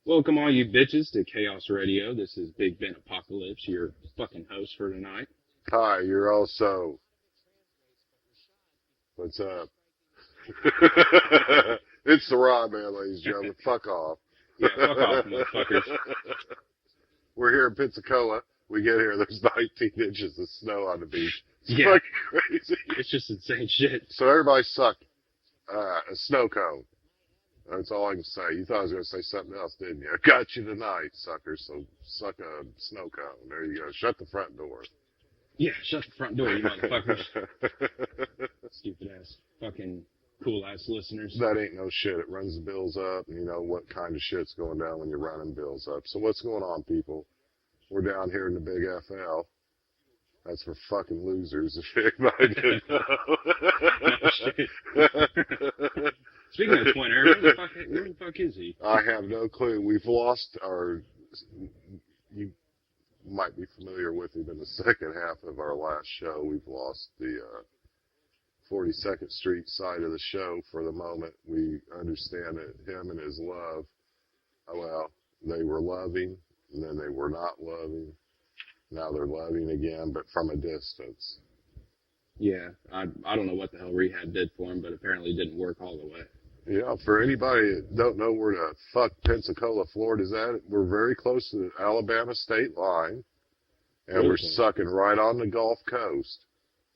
Welcome all you bitches to Chaos Radio. This is Big Ben Apocalypse, your fucking host for tonight. Hi, you're also. What's up? It's the Rodman, ladies and gentlemen. Fuck off. Yeah, fuck off, motherfuckers. We're here in Pensacola. We get here, there's 19 inches of snow on the beach. It's Yeah. fucking crazy. It's just insane shit. So everybody suck a snow cone. That's all I can say. You thought I was going to say something else, didn't you? I got you tonight, sucker. So suck a snow cone. There you go. Shut the front door. Yeah, shut the front door, you motherfuckers. Stupid ass, fucking cool ass listeners. That ain't no shit. It runs the bills up, and you know what kind of shit's going down when you're running bills up. So what's going on, people? We're down here in the Big FL. That's for fucking losers, if anybody didn't know. Speaking of Twin Aire, where the fuck is he? I have no clue. We've lost our... You might be familiar with him in the second half of our last show. We've lost the 42nd Street side of the show for the moment. We understand that him and his love, well, they were loving, and then they were not loving. Now they're loving again, but from a distance. Yeah, I don't know what the hell rehab did for him, but apparently it didn't work all the way. Yeah, for anybody that don't know where the fuck Pensacola, Florida's at, we're very close to the Alabama state line, and Really we're close. sucking right on the Gulf Coast.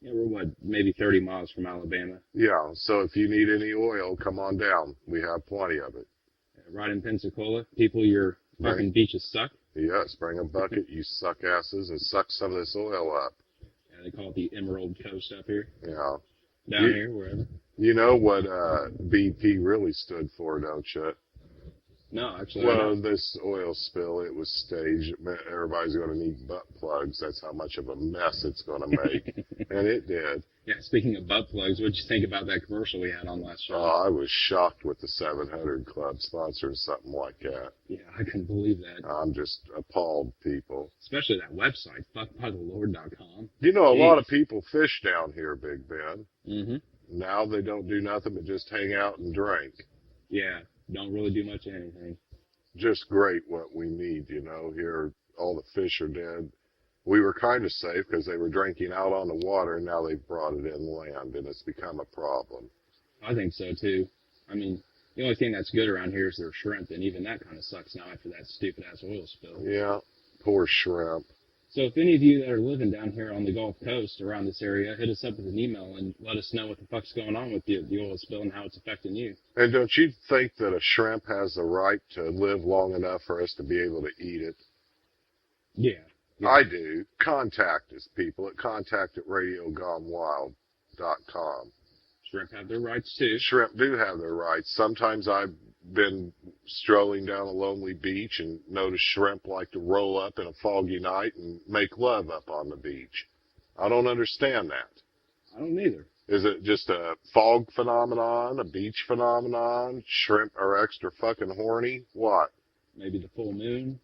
Yeah, we're maybe 30 miles from Alabama. Yeah, so if you need any oil, come on down. We have plenty of it. Right in Pensacola. People, your fucking beaches suck. Yes, bring a bucket, you suck asses, and suck some of this oil up. Yeah, they call it the Emerald Coast up here. Yeah. Down here, wherever. You know what BP really stood for, don't you? No, actually. Well, this oil spill, it was staged. It meant everybody's going to need butt plugs. That's how much of a mess it's going to make. And it did. Yeah, speaking of butt plugs, what'd you think about that commercial we had on last show? Oh, I was shocked with the 700 Club sponsoring something like that. Yeah, I couldn't believe that. I'm just appalled, people. Especially that website, fuckbythelord.com. You know, a Jeez. lot of people fish down here, Big Ben. Mm-hmm. Now they don't do nothing but just hang out and drink. Yeah, don't really do much of anything. Just great what we need, you know. Here, all the fish are dead. We were kind of safe because they were drinking out on the water, and now they've brought it inland, and it's become a problem. I think so, too. I mean, the only thing that's good around here is their shrimp, and even that kind of sucks now after that stupid-ass oil spill. Yeah, poor shrimp. So if any of you that are living down here on the Gulf Coast around this area, hit us up with an email and let us know what the fuck's going on with the oil spill and how it's affecting you. And don't you think that a shrimp has the right to live long enough for us to be able to eat it? Yeah. I do. Contact us, people, at contact@radiogonewild.com. Shrimp have their rights, too. Shrimp do have their rights. Sometimes I've been strolling down a lonely beach and noticed shrimp like to roll up in a foggy night and make love up on the beach. I don't understand that. I don't either. Is it just a fog phenomenon, a beach phenomenon? Shrimp are extra fucking horny? What? Maybe the full moon.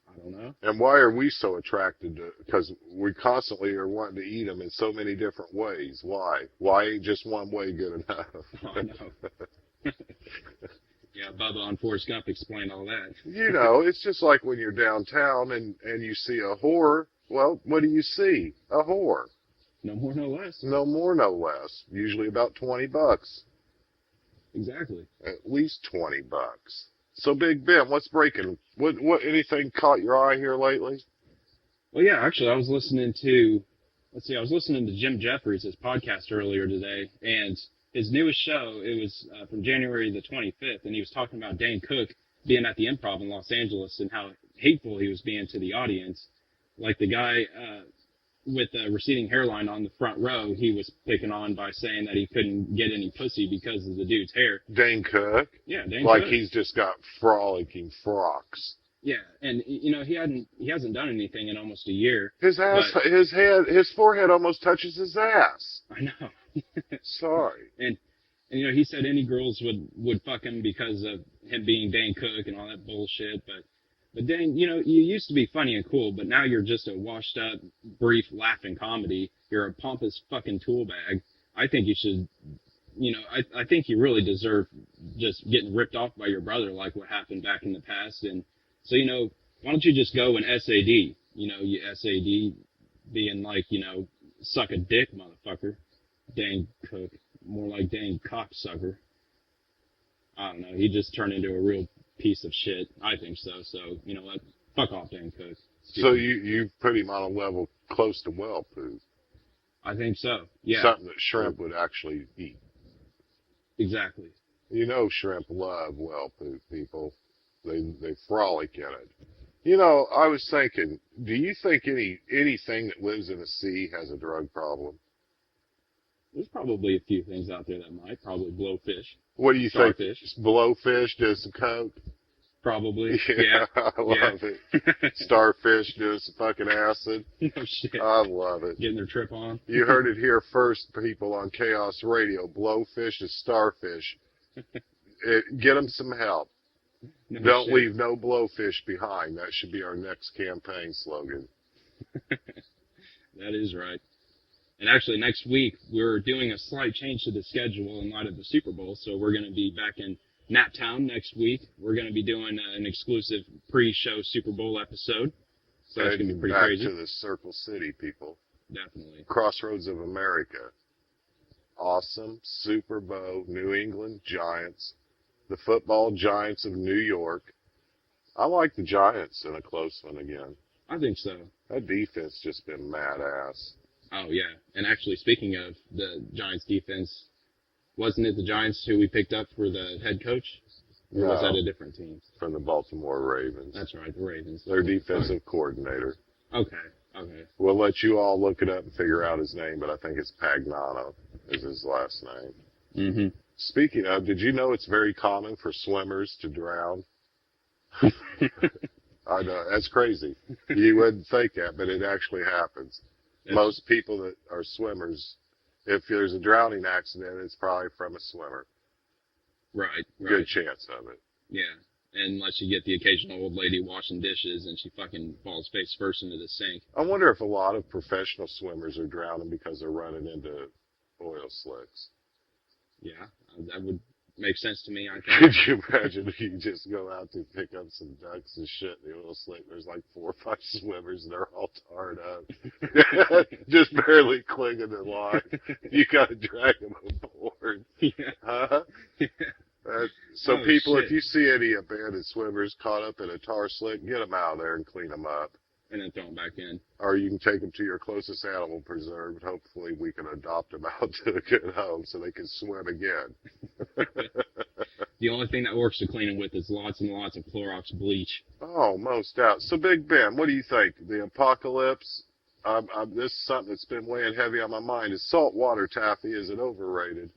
I don't know. And why are we so attracted to, because we constantly are wanting to eat them in so many different ways. Why? Why ain't just one way good enough? Oh, I know. Yeah, Bubba on Forrest Gump explained all that. You know, it's just like when you're downtown and you see a whore. Well, what do you see? A whore. No more, no less. No more, no less. Usually about $20. Exactly. At least $20. So, Big Ben, what's breaking? What anything caught your eye here lately? Well, yeah, actually, I was listening to Jim Jeffries' podcast earlier today, and his newest show, it was from January the 25th, and he was talking about Dane Cook being at the Improv in Los Angeles and how hateful he was being to the audience. Like the guy with the receding hairline on the front row, he was picking on by saying that he couldn't get any pussy because of the dude's hair. Dane Cook? Yeah, Dane Like Cook. he's just got frolicking frocks. Yeah, and you know he hasn't done anything in almost a year. His forehead almost touches his ass. I know. Sorry. And you know he said any girls would fuck him because of him being Dane Cook and all that bullshit. But Dane, you know, you used to be funny and cool, but now you're just a washed up, brief laughing comedy. You're a pompous fucking tool bag. I think you should I think you really deserve just getting ripped off by your brother like what happened back in the past. And so, why don't you just go and SAD? You SAD being like, suck a dick, motherfucker. Dane Cook. More like Dane Cocksucker. I don't know. He just turned into a real piece of shit. I think so. So, you know what? Fuck off, Dane Cook. So you put him on a level close to well poo. I think so. Yeah. Something that shrimp would actually eat. Exactly. Shrimp love well poo, people. They frolic in it. I was thinking, do you think anything that lives in the sea has a drug problem? There's probably a few things out there that might. Probably blowfish. What do you Starfish. think? Blowfish doing some coke? Probably. Yeah. I love it. Starfish doing some fucking acid. No shit. I love it. Getting their trip on. You heard it here first, people, on Chaos Radio. Blowfish is starfish. Get them some help. No Don't shit. leave no blowfish behind. That should be our next campaign slogan. That is right. And actually, next week, we're doing a slight change to the schedule in light of the Super Bowl, so we're going to be back in Naptown next week. We're going to be doing an exclusive pre-show Super Bowl episode, so it's going to be pretty crazy. Back to the Circle City, people. Definitely. Crossroads of America. Awesome. Super Bowl, New England Giants. The football Giants of New York. I like the Giants in a close one again. I think so. That defense just been mad ass. Oh, yeah. And actually, speaking of the Giants defense, wasn't it the Giants who we picked up for the head coach? Or was that a different team? From the Baltimore Ravens. That's right, the Ravens. Their defensive coordinator. Okay. We'll let you all look it up and figure out his name, but I think it's Pagnano is his last name. Mm-hmm. Speaking of, did you know it's very common for swimmers to drown? I know, that's crazy. You wouldn't think that, but it actually happens. Most people that are swimmers, if there's a drowning accident, it's probably from a swimmer. Right. Good chance of it. Yeah. Unless you get the occasional old lady washing dishes and she fucking falls face first into the sink. I wonder if a lot of professional swimmers are drowning because they're running into oil slicks. Yeah, that would make sense to me, I think. Could you imagine if you just go out to pick up some ducks and shit in the oil slick? There's like 4 or 5 swimmers and they're all tarred up. Just barely clinging to line. You gotta drag them aboard. Yeah. Huh? So people, shit. if you see any abandoned swimmers caught up in a tar slick, get them out of there and clean them up. And then throw them back in. Or you can take them to your closest animal preserve, and hopefully we can adopt them out to a good home so they can swim again. The only thing that works to clean them with is lots and lots of Clorox bleach. Oh, most out. So, Big Ben, what do you think? The apocalypse? This is something that's been weighing heavy on my mind. Is saltwater taffy, is it overrated?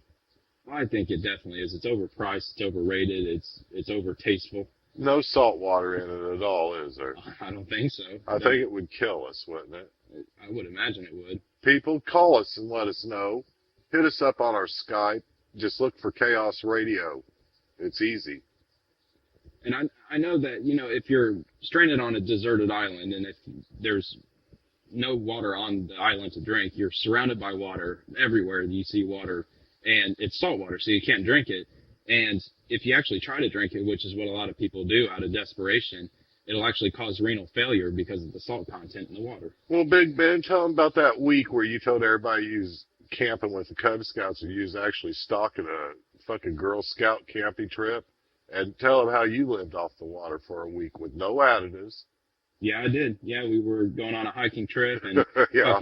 I think it definitely is. It's overpriced. It's overrated. It's over-tasteful. No salt water in it at all, is there? I don't think so. I think it would kill us, wouldn't it? I would imagine it would. People, call us and let us know. Hit us up on our Skype. Just look for Chaos Radio. It's easy. And I know that, if you're stranded on a deserted island and if there's no water on the island to drink, you're surrounded by water. Everywhere you see water. And it's salt water, so you can't drink it. And if you actually try to drink it, which is what a lot of people do out of desperation, it'll actually cause renal failure because of the salt content in the water. Well, Big Ben, tell them about that week where you told everybody you was camping with the Cub Scouts and you was actually stalking a fucking Girl Scout camping trip. And tell them how you lived off the water for a week with no additives. Yeah, I did. Yeah, we were going on a hiking trip and Yeah.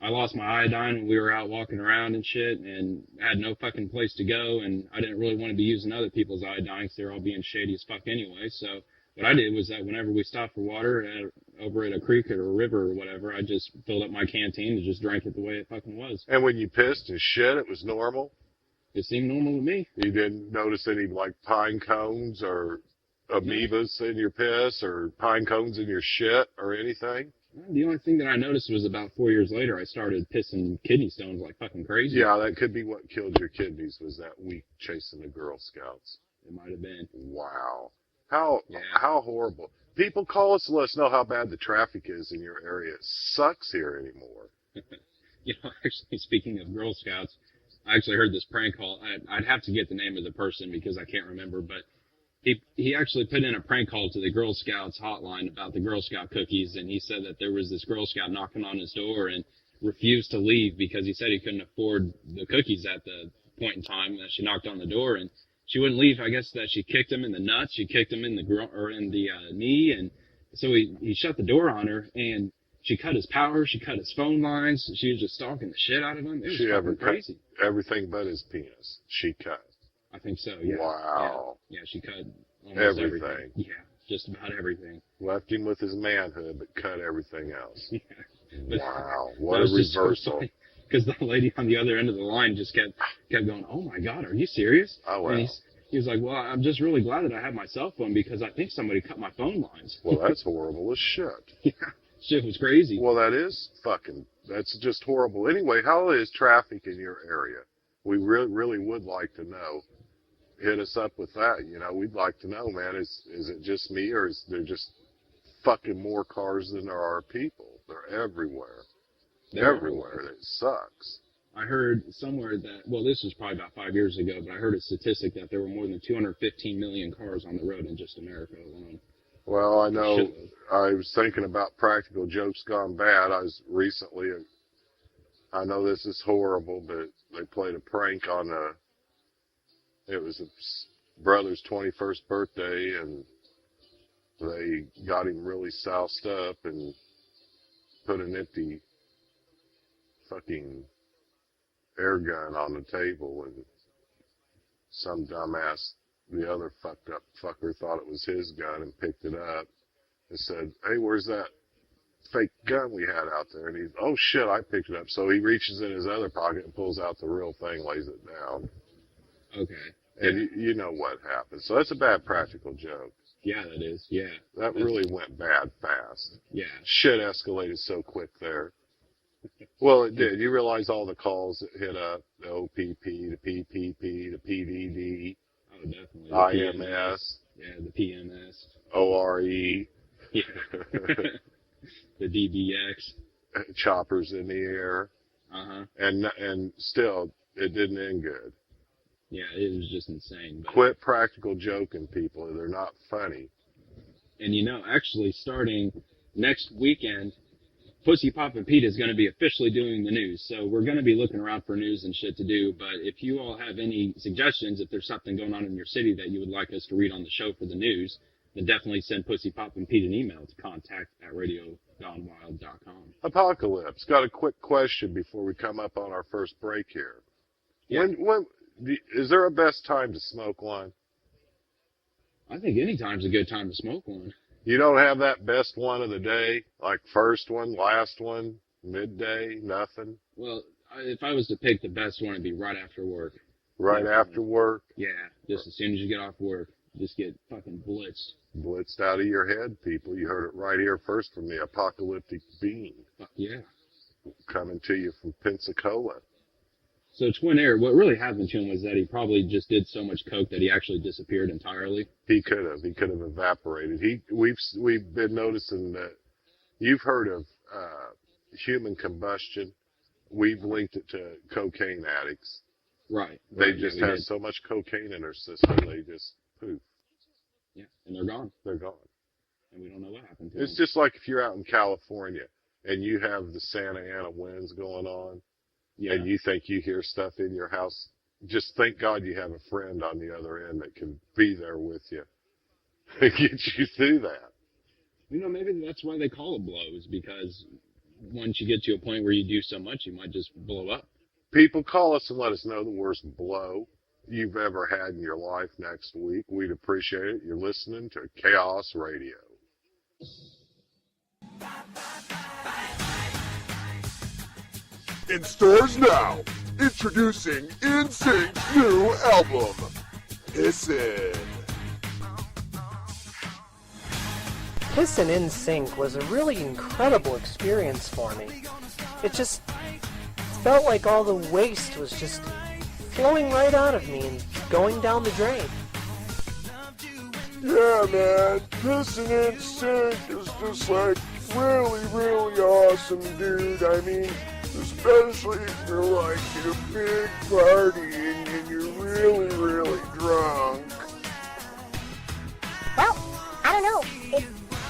I lost my iodine when we were out walking around and shit and had no fucking place to go, and I didn't really want to be using other people's iodine because they were all being shady as fuck anyway. So what I did was that whenever we stopped for water over at a creek or a river or whatever, I just filled up my canteen and just drank it the way it fucking was. And when you pissed and shit, it was normal? It seemed normal to me. You didn't notice any, like, pine cones or amoebas in your piss or pine cones in your shit or anything? The only thing that I noticed was about 4 years later, I started pissing kidney stones like fucking crazy. Yeah, that could be what killed your kidneys, was that week chasing the Girl Scouts. It might have been. Wow. How horrible. People call us to let us know how bad the traffic is in your area. It sucks here anymore. Actually, speaking of Girl Scouts, I actually heard this prank call. I'd have to get the name of the person because I can't remember, but he actually put in a prank call to the Girl Scouts hotline about the Girl Scout cookies, and he said that there was this Girl Scout knocking on his door and refused to leave because he said he couldn't afford the cookies at the point in time that she knocked on the door, and she wouldn't leave. I guess that she kicked him in the nuts, she kicked him in the knee, and so he shut the door on her, and she cut his power, she cut his phone lines, she was just stalking the shit out of him. It was fucking crazy. Everything but his penis. She cut. I think so, yeah. Wow. Yeah, she cut almost everything. Yeah, just about everything. Left him with his manhood, but cut everything else. Yeah. But wow, what a reversal. Because the lady on the other end of the line just kept going, oh my God, are you serious? Oh, wow. And he was like, well, I'm just really glad that I have my cell phone because I think somebody cut my phone lines. Well, that's horrible as shit. Yeah, shit was crazy. Well, that's just horrible. Anyway, how is traffic in your area? We really would like to know. Hit us up with that. We'd like to know, man. Is it just me, or is there just fucking more cars than there are people? They're everywhere. Everywhere. It sucks. I heard somewhere that, well, this was probably about 5 years ago, but I heard a statistic that there were more than 215 million cars on the road in just America alone. Well, I know. I was thinking about practical jokes gone bad. I was recently, I know this is horrible, but they played a prank on it was a brother's 21st birthday, and they got him really soused up and put an empty fucking air gun on the table, and some dumbass, the other fucked up fucker, thought it was his gun and picked it up and said, hey, where's that fake gun we had out there? And oh shit, I picked it up. So he reaches in his other pocket and pulls out the real thing, lays it down. Okay. And you know what happened. So that's a bad practical joke. Yeah, that is. Yeah. That really went bad fast. Yeah. Shit escalated so quick there. Well, it did. You realize all the calls that hit up, the OPP, the PPP, the PDD, oh, definitely. IMS. Yeah, the PMS. ORE. Yeah. The DBX. Choppers in the air. Uh-huh. And still, it didn't end good. Yeah, it was just insane. But quit practical joking, people. They're not funny. And actually starting next weekend, Pussy Poppin' Pete is going to be officially doing the news. So we're going to be looking around for news and shit to do. But if you all have any suggestions, if there's something going on in your city that you would like us to read on the show for the news, then definitely send Pussy Poppin' Pete an email to contact@radiogonewild.com. Apocalypse, got a quick question before we come up on our first break here. Yeah. Is there a best time to smoke one? I think any time's a good time to smoke one. You don't have that best one of the day, like first one, last one, midday, nothing? Well, if I was to pick the best one, it'd be right after work. Right after work? Yeah, just as soon as you get off work, just get fucking blitzed. Blitzed out of your head, people. You heard it right here first from the Apocalyptic Bean. Fuck yeah. Coming to you from Pensacola. So Twin Aire, what really happened to him was that he probably just did so much coke that he actually disappeared entirely. He could have evaporated. We've been noticing that you've heard of human combustion. We've linked it to cocaine addicts. Right. They just have so much cocaine in their system, they just poof. Yeah, and they're gone. They're gone. And we don't know what happened to them. It's just like if you're out in California and you have the Santa Ana winds going on. Yeah. And you think you hear stuff in your house, just thank God you have a friend on the other end that can be there with you and get you through that. Maybe that's why they call it blows, because once you get to a point where you do so much, you might just blow up. People, call us and let us know the worst blow you've ever had in your life next week. We'd appreciate it. You're listening to Chaos Radio. In stores now, introducing NSYNC's new album, Pissin'. Pissin' NSYNC was a really incredible experience for me. It just felt like all the waste was just flowing right out of me and going down the drain. Yeah, man, Pissin' NSYNC is just like really, really awesome, dude. I mean, Especially if you're like at a big party and you're really, really drunk. Well, I don't know.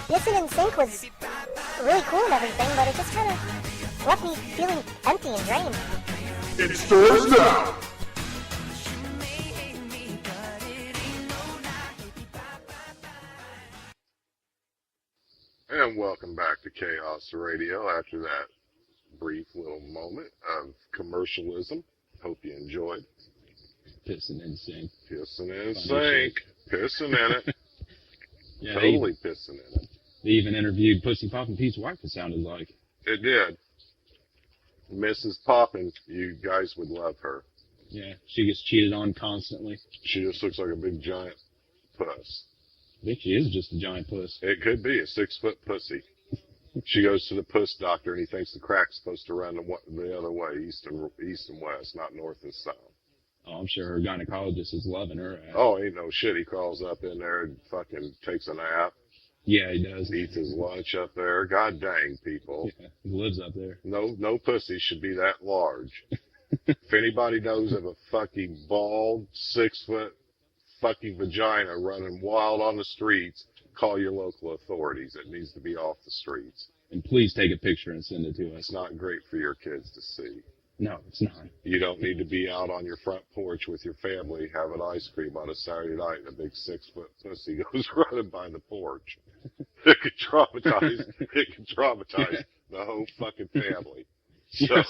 Pissing in Sync was really cool and everything, but it just kind of left me feeling empty and drained. In stores now! And welcome back to Chaos Radio after that brief little moment of commercialism. Hope you enjoyed. Pissing in sync. Pissing in sync. Pissing in it. Yeah, Totally pissing in it. They even interviewed Pussy Poppin' Pete's wife, it sounded like. It did. Mrs. Poppin, you guys would love her. Yeah, she gets cheated on constantly. She just looks like a big giant puss. I think she is just a giant puss. It could be a 6-foot pussy. She goes to the puss doctor and he thinks the crack's supposed to run the other way, east and west, not north and south. Oh, I'm sure her gynecologist is loving her. Oh, ain't no shit. He crawls up in there and fucking takes a nap. Yeah, he does. Eats his lunch up there. God dang, people. Yeah, he lives up there. No pussy should be that large. If anybody knows of a fucking bald, 6-foot fucking vagina running wild on the streets, call your local authorities. It needs to be off the streets. And please take a picture and send it to us. It's not great for your kids to see. No, it's not. You don't need to be out on your front porch with your family having ice cream on a Saturday night and a big 6-foot pussy goes running by the porch. It could traumatize the whole fucking family. So.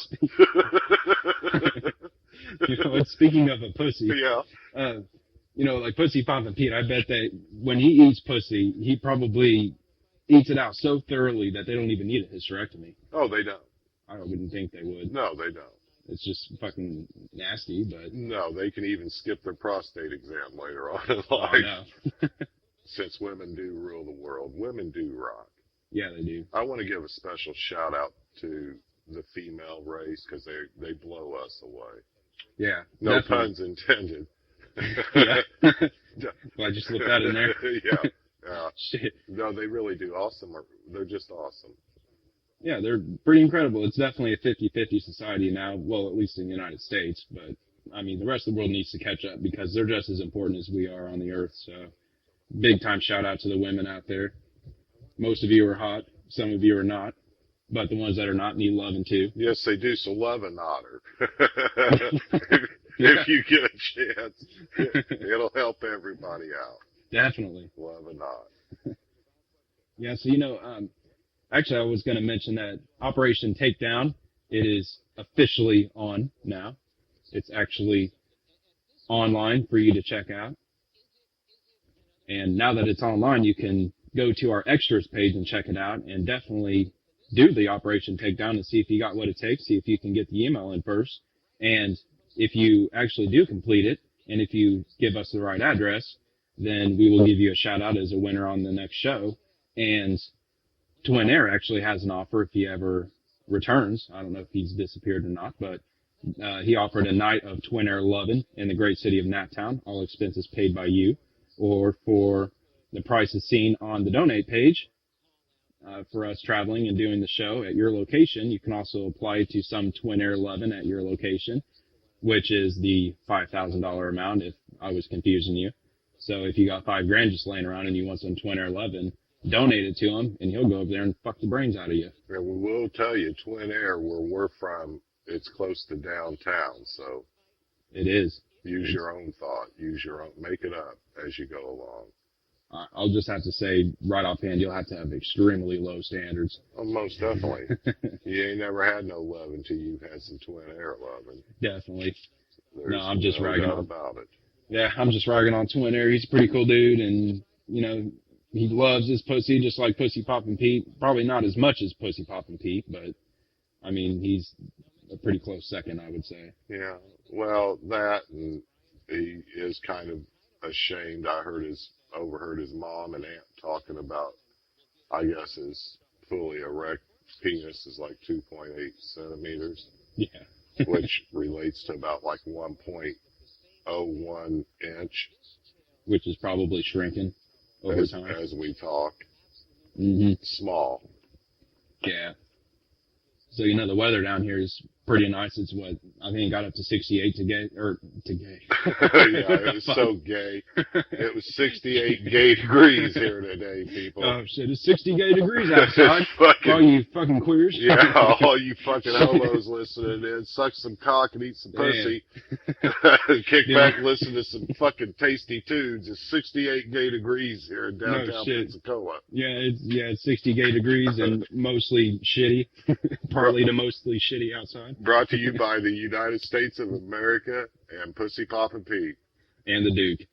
You know, and speaking of a pussy, Yeah. You know, like Pussy Poppin' Pete, I bet that when he eats pussy, he probably eats it out so thoroughly that they don't even need a hysterectomy. Oh, they don't. I wouldn't think they would. No, they don't. It's just fucking nasty, but... No, they can even skip their prostate exam later on in life. Oh, no. Since women do rule the world. Women do rock. Yeah, they do. I want to give a special shout out to the female race because they blow us away. Yeah. No definitely. puns intended. Yeah. Well, I just slipped that in there. Yeah. Yeah. Shit. No, they really do. They're just awesome. Yeah, they're pretty incredible. It's definitely a 50-50 society now, well, at least in the United States. But, I mean, the rest of the world needs to catch up because they're just as important as we are on the earth. So, big time shout out to the women out there. Most of you are hot. Some of you are not. But the ones that are not need loving too. Yes, they do. So love an otter. If you get a chance, it'll help everybody out. Definitely. Love an otter. Yeah, so, you know, actually, I was going to mention that Operation Takedown, it is officially on now. It's actually online for you to check out. And now that it's online, you can go to our extras page and check it out and definitely do the Operation Takedown and see if you got what it takes, see if you can get the email in first. And if you actually do complete it, and if you give us the right address, then we will give you a shout out as a winner on the next show. And Twin Aire actually has an offer if he ever returns. I don't know if he's disappeared or not, but he offered a night of Twin Aire lovin' in the great city of Naptown, all expenses paid by you, or for the prices seen on the donate page for us traveling and doing the show at your location. You can also apply to some Twin Aire lovin' at your location, which is the $5,000 amount if I was confusing you. So if you got $5,000 just laying around and you want some Twin Aire lovin', donate it to him, and he'll go over there and fuck the brains out of you. And we will tell you, Twin Aire, where we're from, it's close to downtown, so It is. use your own thought. Make it up as you go along. I'll just have to say, right offhand, you'll have to have extremely low standards. Oh, most definitely. You ain't never had no love until you've had some Twin Aire loving. Definitely. There's No, I'm just no ragging doubt on. about it. Yeah, I'm just ragging on Twin Aire. He's a pretty cool dude, and, you know, he loves his pussy just like Pussy Poppin' Pete. Probably not as much as Pussy Poppin' Pete, but, I mean, he's a pretty close second, I would say. Yeah. Well, that, and he is kind of ashamed. I overheard his mom and aunt talking about, I guess his fully erect penis is like 2.8 centimeters, Yeah. which relates to about like 1.01 inch Which is probably shrinking over time. as we talk. Mm-hmm. Small. Yeah. So, you know, the weather down here is pretty nice. It's what, I think it got up to 68 to gay. Yeah, it was so gay. It was 68 gay degrees here today, people. Oh shit, it's 60 gay degrees outside. All you fucking queers. Yeah, all you fucking homos listening in, suck some cock and eat some pussy. Kick back and listen to some fucking tasty tunes. It's 68 gay degrees here in downtown Pensacola. Yeah, it's 60 gay degrees and mostly shitty. Partly to mostly shitty outside. Brought to you by the United States of America and Pussy Poppin' Pete. And the Duke.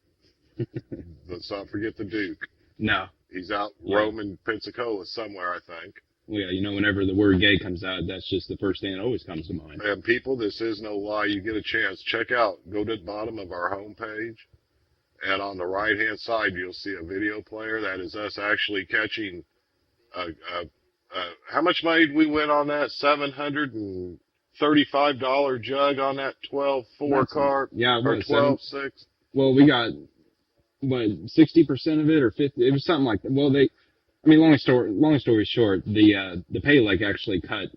Let's not forget the Duke. No. He's out roaming Pensacola somewhere, I think. Well, yeah, whenever the word gay comes out, that's just the first thing that always comes to mind. And people, this is no lie. You get a chance, check out, go to the bottom of our homepage, and on the right-hand side, you'll see a video player. That is us actually catching how much money did we win on that? $735 jug on that 12.4 carp? Yeah, or 12.6? Well, we got, 60% of it or 50? It was something like that. Well, long story short, the pay lake actually cut,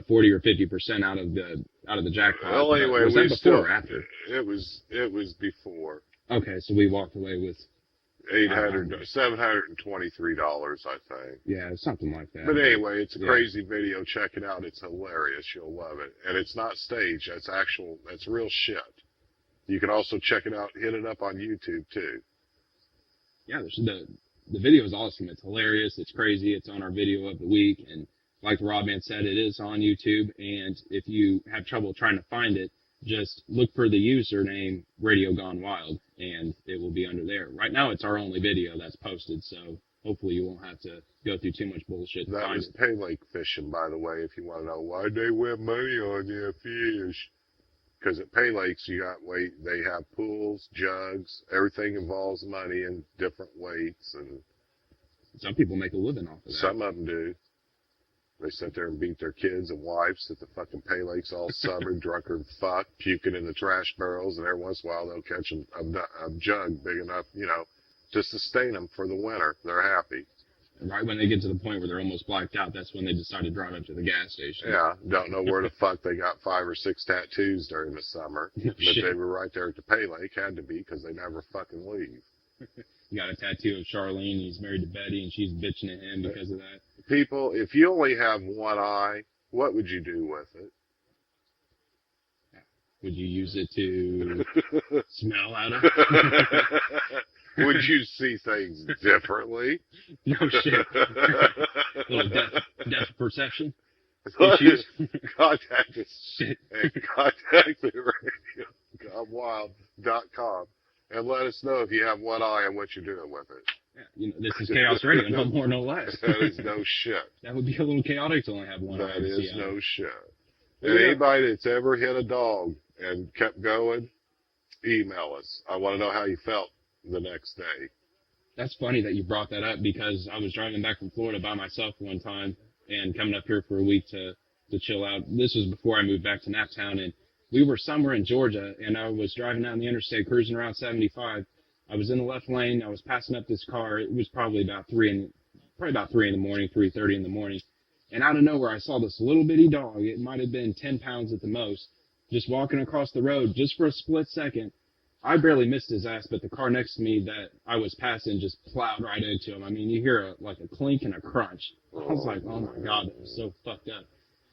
40 or 50% out of the jackpot. Well, anyway, was that before or after? It was before. Okay, so we walked away with $723, I think. Yeah, something like that. But anyway, it's a crazy video. Check it out. It's hilarious. You'll love it. And it's not staged. That's real shit. You can also check it out, hit it up on YouTube too. Yeah, the video is awesome. It's hilarious. It's crazy. It's on our video of the week. And like Rodman said, it is on YouTube. And if you have trouble trying to find it, just look for the username Radio Gone Wild, and it will be under there. Right now, it's our only video that's posted, so hopefully you won't have to go through too much bullshit to find it. That was pay lake fishing, by the way, if you want to know why they win money on their fish. Because at pay lakes, they have pools, jugs, everything involves money in different weights, and some people make a living off of that. Some of them do. They sit there and beat their kids and wives at the fucking pay lakes all summer, drunk or fuck, puking in the trash barrels, and every once in a while they'll catch a jug big enough, to sustain them for the winter. They're happy. Right when they get to the point where they're almost blacked out, that's when they decide to drive up to the gas station. Yeah, don't know where the fuck they got 5 or 6 tattoos during the summer, but they were right there at the pay lake, had to be, because they never fucking leave. You got a tattoo of Charlene, he's married to Betty, and she's bitching at him because of that. People, if you only have one eye, what would you do with it? Would you use it to smell out of? Would you see things differently? No shit. Little depth perception. Contact us at contactmeRadio.com and let us know if you have one eye and what you're doing with it. Yeah, this is Chaos Radio, no more, no less. That is no shit. That would be a little chaotic to only have one eye. That is no shit. And anybody that's ever hit a dog and kept going, email us. I want to know how you felt the next day. That's funny that you brought that up, because I was driving back from Florida by myself one time and coming up here for a week to chill out. This was before I moved back to Naptown, and we were somewhere in Georgia, and I was driving down the interstate, cruising around 75. I was in the left lane. I was passing up this car. It was probably about 3 in the morning, 3:30 in the morning. And out of nowhere, I saw this little bitty dog. It might have been 10 pounds at the most, just walking across the road just for a split second. I barely missed his ass, but the car next to me that I was passing just plowed right into him. I mean, you hear a clink and a crunch. I was like, oh my God, that was so fucked up.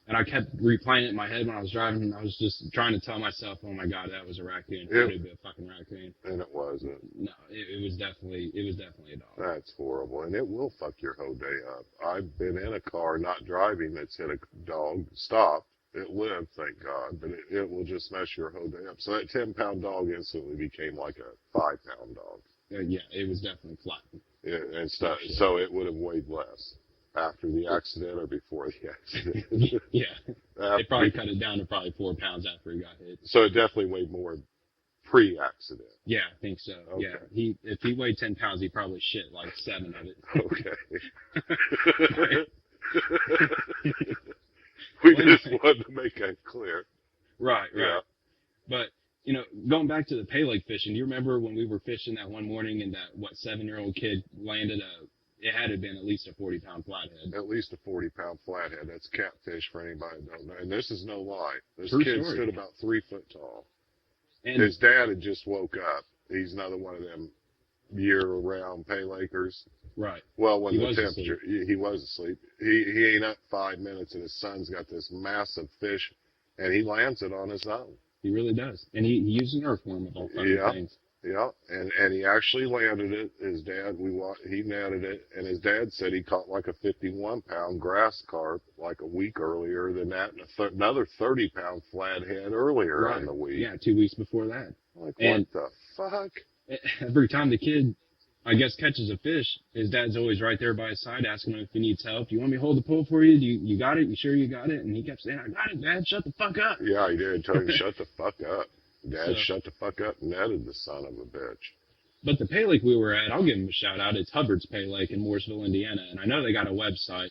And I kept replaying it in my head when I was driving, and I was just trying to tell myself, oh my God, that was a raccoon. It would be a fucking raccoon. And it wasn't. No, it was definitely a dog. That's horrible, and it will fuck your whole day up. I've been in a car not driving that's hit a dog, stopped. It lived, thank God, but it will just mess your whole day up. So that 10-pound dog instantly became like a 5-pound dog. Yeah, it was definitely flat. Yeah, and stuff. So it would have weighed less after the accident or before the accident. Yeah. They probably cut it down to probably 4 pounds after he got hit. So it definitely weighed more pre-accident. Yeah, I think so. Okay. Yeah. If he weighed 10 pounds, he probably shit like 7 of it. Okay. We just wanted to make that clear. Right. Yeah. But, going back to the pay lake fishing, do you remember when we were fishing that one morning and that, 7-year-old kid landed it had to have been at least a 40-pound flathead. At least a 40-pound flathead. That's catfish for anybody that don't know. And this is no lie. This True kid story. stood about 3 foot tall. And His dad had just woke up. He's another one of them year-round pay lakers. right. Well, when He the was temperature, he was asleep. He ain't up 5 minutes, and his son's got this massive fish, and he lands it on his own. He really does. And he used an earthworm of all fucking Yeah. things. Yeah, and he actually landed it. His dad, he netted it, and his dad said he caught like a 51-pound grass carp like a week earlier than that, and another 30-pound flathead earlier Right. in the week. Yeah, 2 weeks before that. Like, And- what the fuck? Every time the kid, I guess, catches a fish, his dad's always right there by his side asking him if he needs help. Do you want me to hold the pole for you? You got it? You sure you got it? And he kept saying, I got it, Dad. Shut the fuck up. Yeah, he did. Tell him, shut the fuck up. Dad, So- shut the fuck up and netted the son of a bitch. But the Pay Lake we were at, I'll give him a shout out. It's Hubbard's Pay Lake in Mooresville, Indiana. And I know they got a website.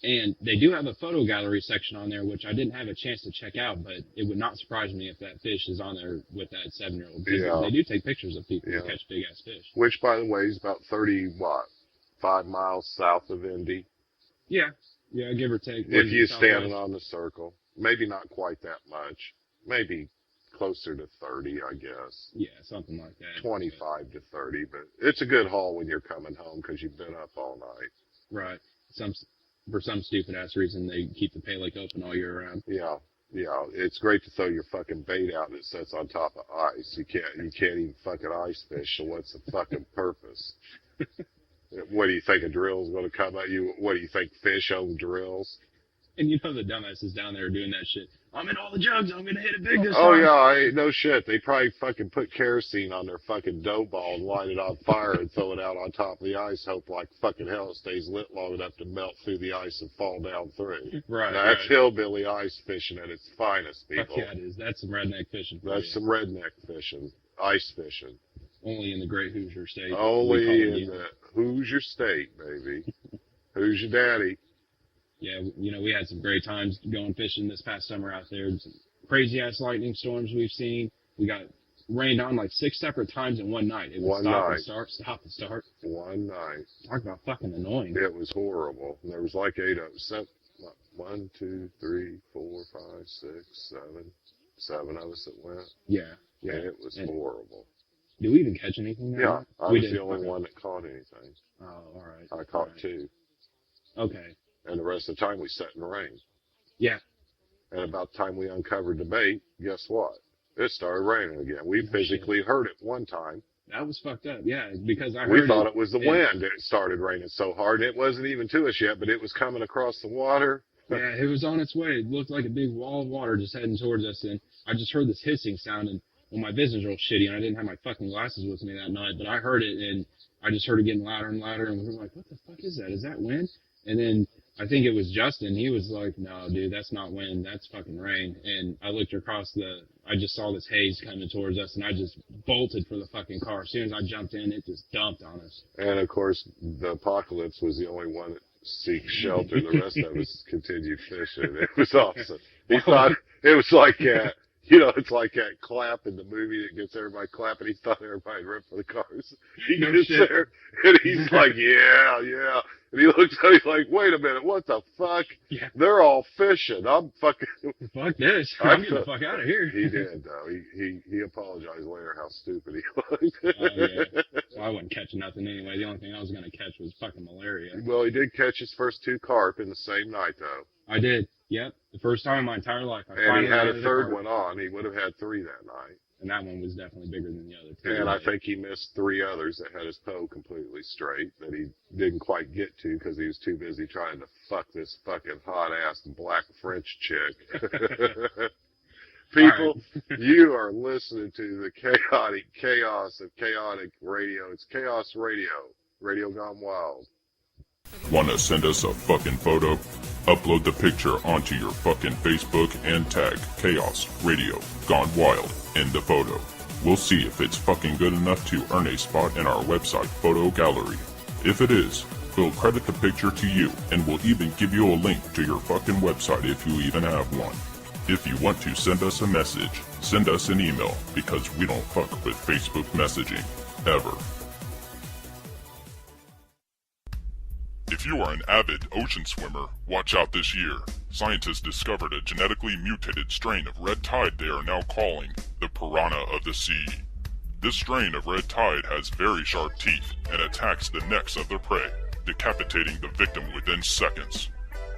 And they do have a photo gallery section on there, which I didn't have a chance to check out, but it would not surprise me if that fish is on there with that 7-year-old. Yeah. They do take pictures of people Yeah. who catch big-ass fish. Which, by the way, is about 5 miles south of Indy. Yeah, give or take. If you're Southwest. standing on the circle. Maybe not quite that much. Maybe closer to 30, I guess. Yeah, something like that. 25 to 30, but it's a good haul when you're coming home because you've been up all night. Right. For some stupid-ass reason, they keep the Pay Lake open all year round. Yeah, it's great to throw your fucking bait out that sits on top of ice. You can't even fucking ice fish, so what's the fucking purpose? What do you think, a drill's going to come at you? What do you think, fish own drills? And you know the dumbasses down there doing that shit. I'm in all the jugs. I'm going to hit it big this Oh time. yeah, no shit. They probably fucking put kerosene on their fucking dough ball and light it on fire and throw it out on top of the ice. Hope like fucking hell it stays lit long enough to melt through the ice and fall down through. Right. That's right. hillbilly ice fishing at its finest, Fuck people. yeah, it is. That's some redneck fishing for That's you. some redneck fishing, ice fishing. Only in the great Hoosier state. Only We call it in you. the who's your state, baby? Who's your daddy? Yeah, we had some great times going fishing this past summer out there. Some crazy-ass lightning storms we've seen. We got rained on like 6 separate times in one night. It would One stop night. and start, stop and start. One night. Talk about fucking annoying. It was horrible. And there was like 8 of them. 1, 2, 3, 4, 5, 6, 7. 7 of us that went. Yeah. And it was And horrible. did we even catch anything there? Yeah, I We was did. the only Okay. one that caught anything. Oh, all right. I caught All right. 2. Okay. And the rest of the time we sat in the rain. Yeah. And about the time we uncovered the bait, guess what? It started raining again. We Oh, physically heard it one time. That was fucked up. Yeah, because I heard We thought it was the and- wind. It started raining so hard, and it wasn't even to us yet, but it was coming across the water. Yeah, it was on its way. It looked like a big wall of water just heading towards us, and I just heard this hissing sound, and well, my vision's real shitty, and I didn't have my fucking glasses with me that night, but I heard it, and I just heard it getting louder and louder, and we were like, what the fuck is that? Is that wind? And then I think it was Justin. He was like, no, dude, that's not wind. That's fucking rain. And I looked across I just saw this haze coming towards us, and I just bolted for the fucking car. As soon as I jumped in, it just dumped on us. And of course, the Apocalypse was the only one that seeked shelter. The rest of us continued fishing. It was awesome. He thought it was like it's like that clap in the movie that gets everybody clapping. He thought everybody ripped for the cars. He No gets shit. there, and he's like, yeah. And he looks at me like, wait a minute, what the fuck? Yeah. They're all fishing. I'm fucking... Fuck this. I I'm getting the thought- fuck out of here. He did, though. He apologized later how stupid he was. Yeah. Well, I wasn't catching nothing anyway. The only thing I was going to catch was fucking malaria. Well, he did catch his first 2 carp in the same night, though. I did. Yep. The first time in my entire life. I And he finally had landed a third carp. one on. He would have had 3 that night. And that one was definitely bigger than the other two. And I think he missed 3 others that had his toe completely straight that he didn't quite get to because he was too busy trying to fuck this fucking hot-ass black French chick. People, you are listening to the chaotic chaos of chaotic radio. It's Chaos Radio. Radio Gone Wild. Wanna send us a fucking photo? Upload the picture onto your fucking Facebook and tag Chaos Radio Gone Wild in the photo. We'll see if it's fucking good enough to earn a spot in our website photo gallery. If it is, we'll credit the picture to you, and we'll even give you a link to your fucking website if you even have one. If you want to send us a message, send us an email, because we don't fuck with Facebook messaging. Ever. If you are an avid ocean swimmer, watch out this year. Scientists discovered a genetically mutated strain of red tide they are now calling the piranha of the sea. This strain of red tide has very sharp teeth and attacks the necks of their prey, decapitating the victim within seconds.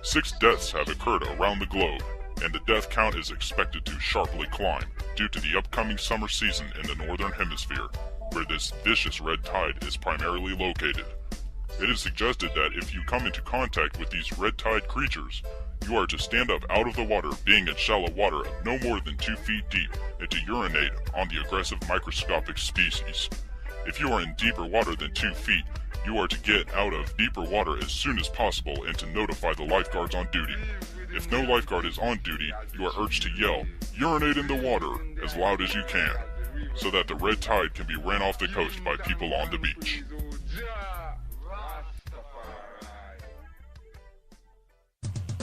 6 deaths have occurred around the globe, and the death count is expected to sharply climb due to the upcoming summer season in the northern hemisphere, where this vicious red tide is primarily located. It is suggested that if you come into contact with these red tide creatures, you are to stand up out of the water, being in shallow water of no more than 2 feet deep, and to urinate on the aggressive microscopic species. If you are in deeper water than 2 feet, you are to get out of deeper water as soon as possible and to notify the lifeguards on duty. If no lifeguard is on duty, you are urged to yell, "Urinate in the water," as loud as you can, so that the red tide can be ran off the coast by people on the beach.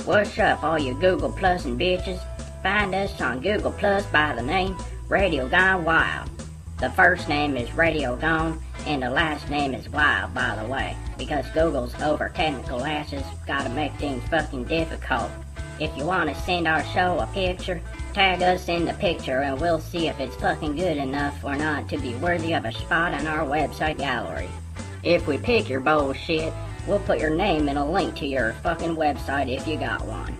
What's up, all you Google Plus and bitches? Find us on Google Plus by the name Radio Gone Wild. The first name is Radio Gone, and the last name is Wild, by the way, because Google's over-technical asses gotta make things fucking difficult. If you want to send our show a picture, tag us in the picture and we'll see if it's fucking good enough or not to be worthy of a spot on our website gallery. If we pick your bullshit, we'll put your name and a link to your fucking website if you got one.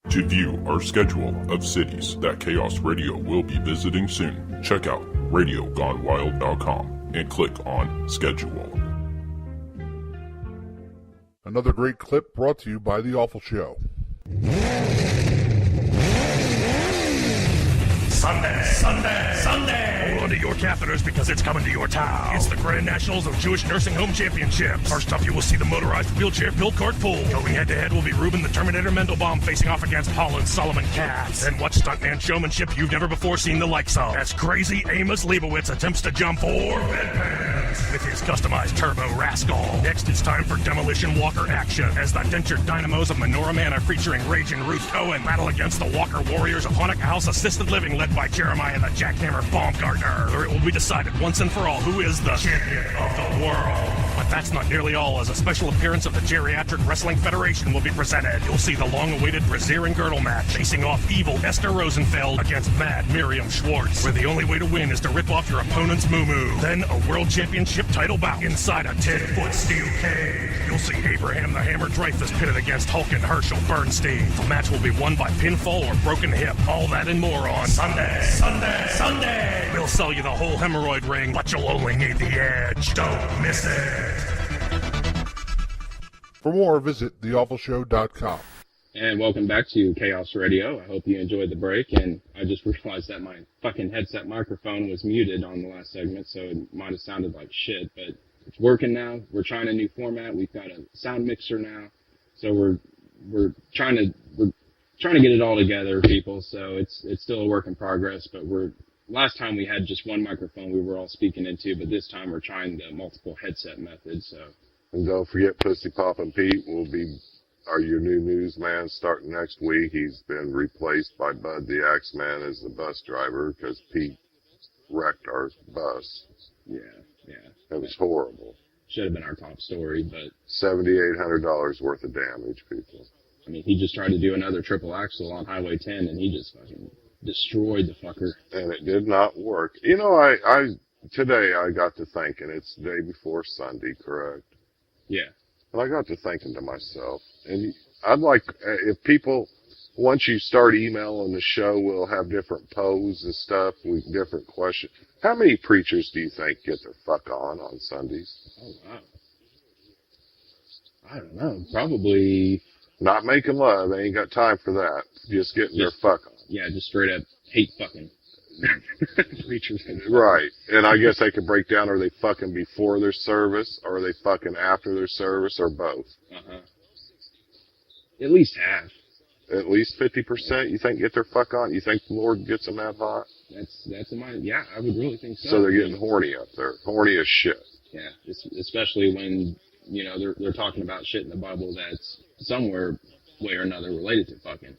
To view our schedule of cities that Chaos Radio will be visiting soon, check out RadioGoneWild.com and click on Schedule. Another great clip brought to you by The Awful Show. Sunday! Hold on to your catheters because it's coming to your town. It's the Grand Nationals of Jewish Nursing Home Championship. First up, you will see the motorized wheelchair build cart pool. Going head-to-head will be Ruben the Terminator Mendelbaum facing off against Holland Solomon Katz. Then watch stuntman showmanship you've never before seen the likes of, as crazy Amos Leibowitz attempts to jump 4 bedpans with his customized turbo rascal. Next, it's time for Demolition Walker action, as the dentured dynamos of Menorah Manor featuring Rage and Ruth Cohen battle against the Walker Warriors of Hanukkah House Assisted Living led by Jeremiah the Jackhammer Baumgartner, where it will be decided once and for all who is the champion of the world. But that's not nearly all, as a special appearance of the Geriatric Wrestling Federation will be presented. You'll see the long-awaited Brazier and Girdle match, facing off evil Esther Rosenfeld against mad Miriam Schwartz, where the only way to win is to rip off your opponent's moo-moo. Then a World Championship title bout inside a 10-foot steel cage. You'll see Abraham the Hammer Dreyfus pitted against Hulk and Herschel Bernstein. The match will be won by pinfall or broken hip. All that and more on Sunday! We'll sell you the whole hemorrhoid ring, but you'll only need the edge. Don't miss it. For more, visit theawfulshow.com. And welcome back to Chaos Radio. I hope you enjoyed the break, and I just realized that my fucking headset microphone was muted on the last segment, so it might have sounded like shit, but it's working now. We're trying a new format. We've got a sound mixer now, so we're trying to get it all together, people. So it's still a work in progress, but last time we had just one microphone we were all speaking into, but this time we're trying the multiple headset method. So. And don't forget, Pussy Poppin' Pete will be your new newsman starting next week. He's been replaced by Bud the Axeman as the bus driver because Pete wrecked our bus. Yeah. It was horrible. Should have been our top story, but $7,800 worth of damage, people. I mean, he just tried to do another triple axle on Highway 10, and he just fucking destroyed the fucker. And it did not work. You know, today I got to thinking, it's the day before Sunday, correct? Yeah. And I got to thinking to myself, and I'd like, if people, once you start emailing the show, we'll have different poses and stuff with different questions. How many preachers do you think get their fuck on Sundays? Oh, wow. I don't know. Probably. Not making love. They ain't got time for that. Just getting their fuck on. Yeah, just straight up hate fucking. Preachers. Right. And I guess they could break down, are they fucking before their service, or are they fucking after their service, or both? Uh-huh. At least half. At least 50%, you think, get their fuck on? You think the Lord gets them that hot? That's in my, yeah, I would really think so. So they're getting horny up there. Horny as shit. Yeah, especially when, you know, they're talking about shit in the Bible that's somewhere, way or another, related to fucking.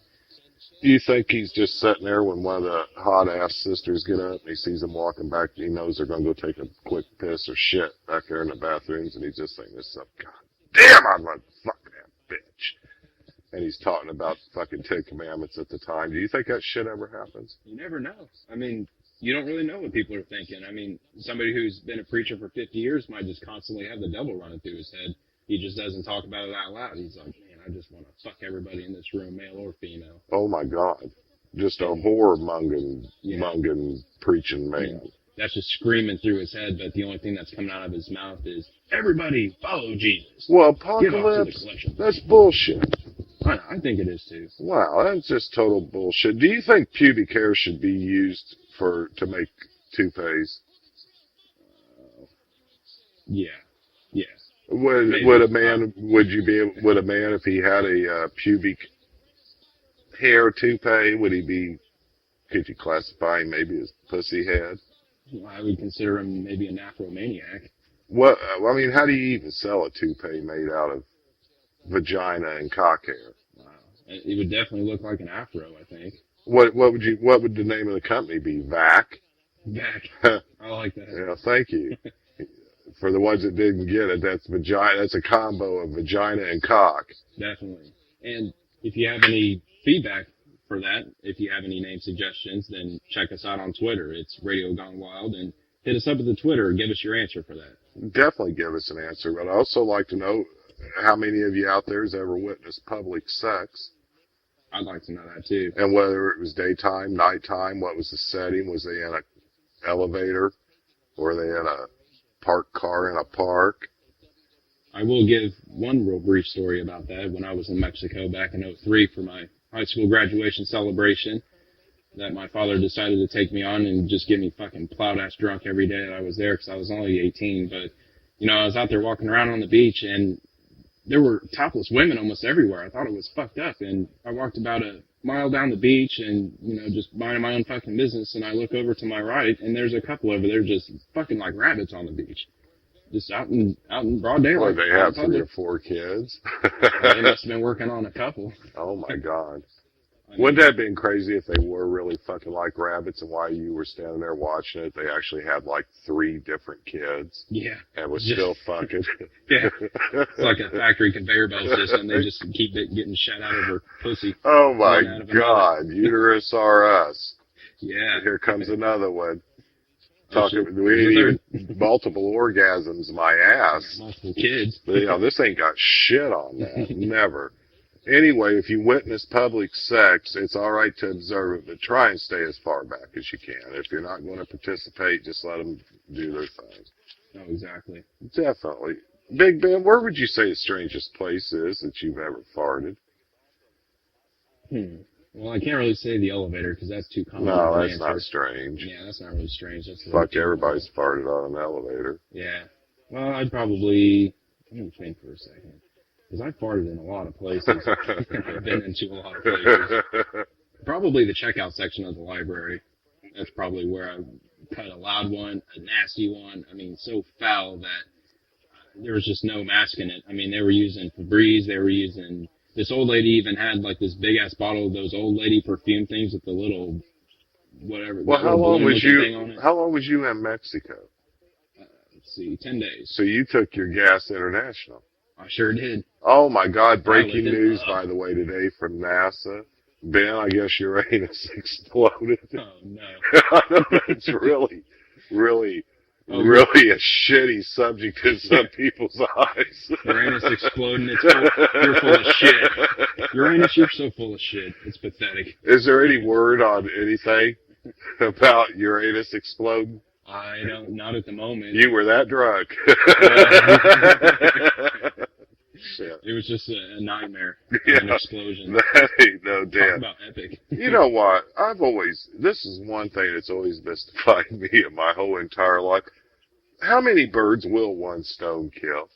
Do you think he's just sitting there when one of the hot-ass sisters get up and he sees them walking back, he knows they're going to go take a quick piss or shit back there in the bathrooms, and he's just thinking, this up, God damn, I'd like to fuck that bitch. And he's talking about the fucking Ten Commandments at the time. Do you think that shit ever happens? You never know. I mean, you don't really know what people are thinking. I mean, somebody who's been a preacher for 50 years might just constantly have the devil running through his head. He just doesn't talk about it out loud. He's like, man, I just want to fuck everybody in this room, male or female. Oh my God. Just a whore-monging preaching man. That's just screaming through his head, but the only thing that's coming out of his mouth is, everybody follow Jesus. Well, Apocalypse, that's bullshit. I think it is too. Wow, that's just total bullshit. Do you think pubic hair should be used to make toupees? Yeah. Would a man if he had a pubic hair toupee, could you classify him maybe as pussy head? Well, I would consider him maybe an Afromaniac. What, I mean, how do you even sell a toupee made out of vagina and cock hair? Wow. It would definitely look like an afro, I think. What would the name of the company be? VAC? VAC. I like that. Yeah, thank you. For the ones that didn't get it, that's a combo of vagina and cock. Definitely. And if you have any feedback for that, if you have any name suggestions, then check us out on Twitter. It's Radio Gone Wild, and hit us up at the Twitter and give us your answer for that. Definitely give us an answer, but I'd also like to know how many of you out there has ever witnessed public sex. I'd like to know that too. And whether it was daytime, nighttime, what was the setting? Was they in an elevator? Were they in a parked car in a park? I will give one real brief story about that. When I was in Mexico back in '03 for my high school graduation celebration, that my father decided to take me on and just get me fucking plowed-ass drunk every day that I was there, because I was only 18. But, I was out there walking around on the beach, and there were topless women almost everywhere. I thought it was fucked up, and I walked about a mile down the beach and, just minding my own fucking business, and I look over to my right, and there's a couple over there just fucking like rabbits on the beach. Just out in broad daylight. Well, they have 3 or 4 kids. They must have been working on a couple. Oh, my God. Wouldn't that have been crazy if they were really fucking like rabbits, and while you were standing there watching it, they actually had like 3 different kids? Yeah. And was still fucking. Yeah. It's like a factory conveyor belt system. They just keep getting shut out of her pussy. Oh, my God. Uterus R Us. Yeah. Here comes another one. We ain't even multiple orgasms, my ass. Multiple kids. This ain't got shit on that. Never. Anyway, if you witness public sex, it's all right to observe it, but try and stay as far back as you can. If you're not going to participate, just let them do their thing. Oh, exactly. Definitely. Big Ben, where would you say the strangest place is that you've ever farted? Well, I can't really say the elevator because that's too common. No, that's not strange. Yeah, that's not really strange. That's Fuck, everybody's farted on an elevator. Yeah. Well, let me think for a second. Because I've farted in a lot of places. I've been into a lot of places. Probably the checkout section of the library. That's probably where I cut a loud one, a nasty one. I mean, so foul that there was just no masking it. I mean, they were using Febreze. They were using... This old lady even had like this big-ass bottle of those old lady perfume things with the little... whatever. Well, how long was you in Mexico? Let's see, 10 days. So you took your gas international. I sure did. Oh, my God. Breaking news, by the way, today from NASA. Ben, I guess your anus exploded. Oh, no. It's really a shitty subject in some people's eyes. Your anus exploding. You're full of shit. Uranus, you're so full of shit. It's pathetic. Is there any word on anything about Uranus exploding? I don't, not at the moment. You were that drunk. It was just a nightmare. Yeah, an explosion. That ain't no damn. Talk about epic. You know what? This is one thing that's always mystified me in my whole entire life. How many birds will one stone kill?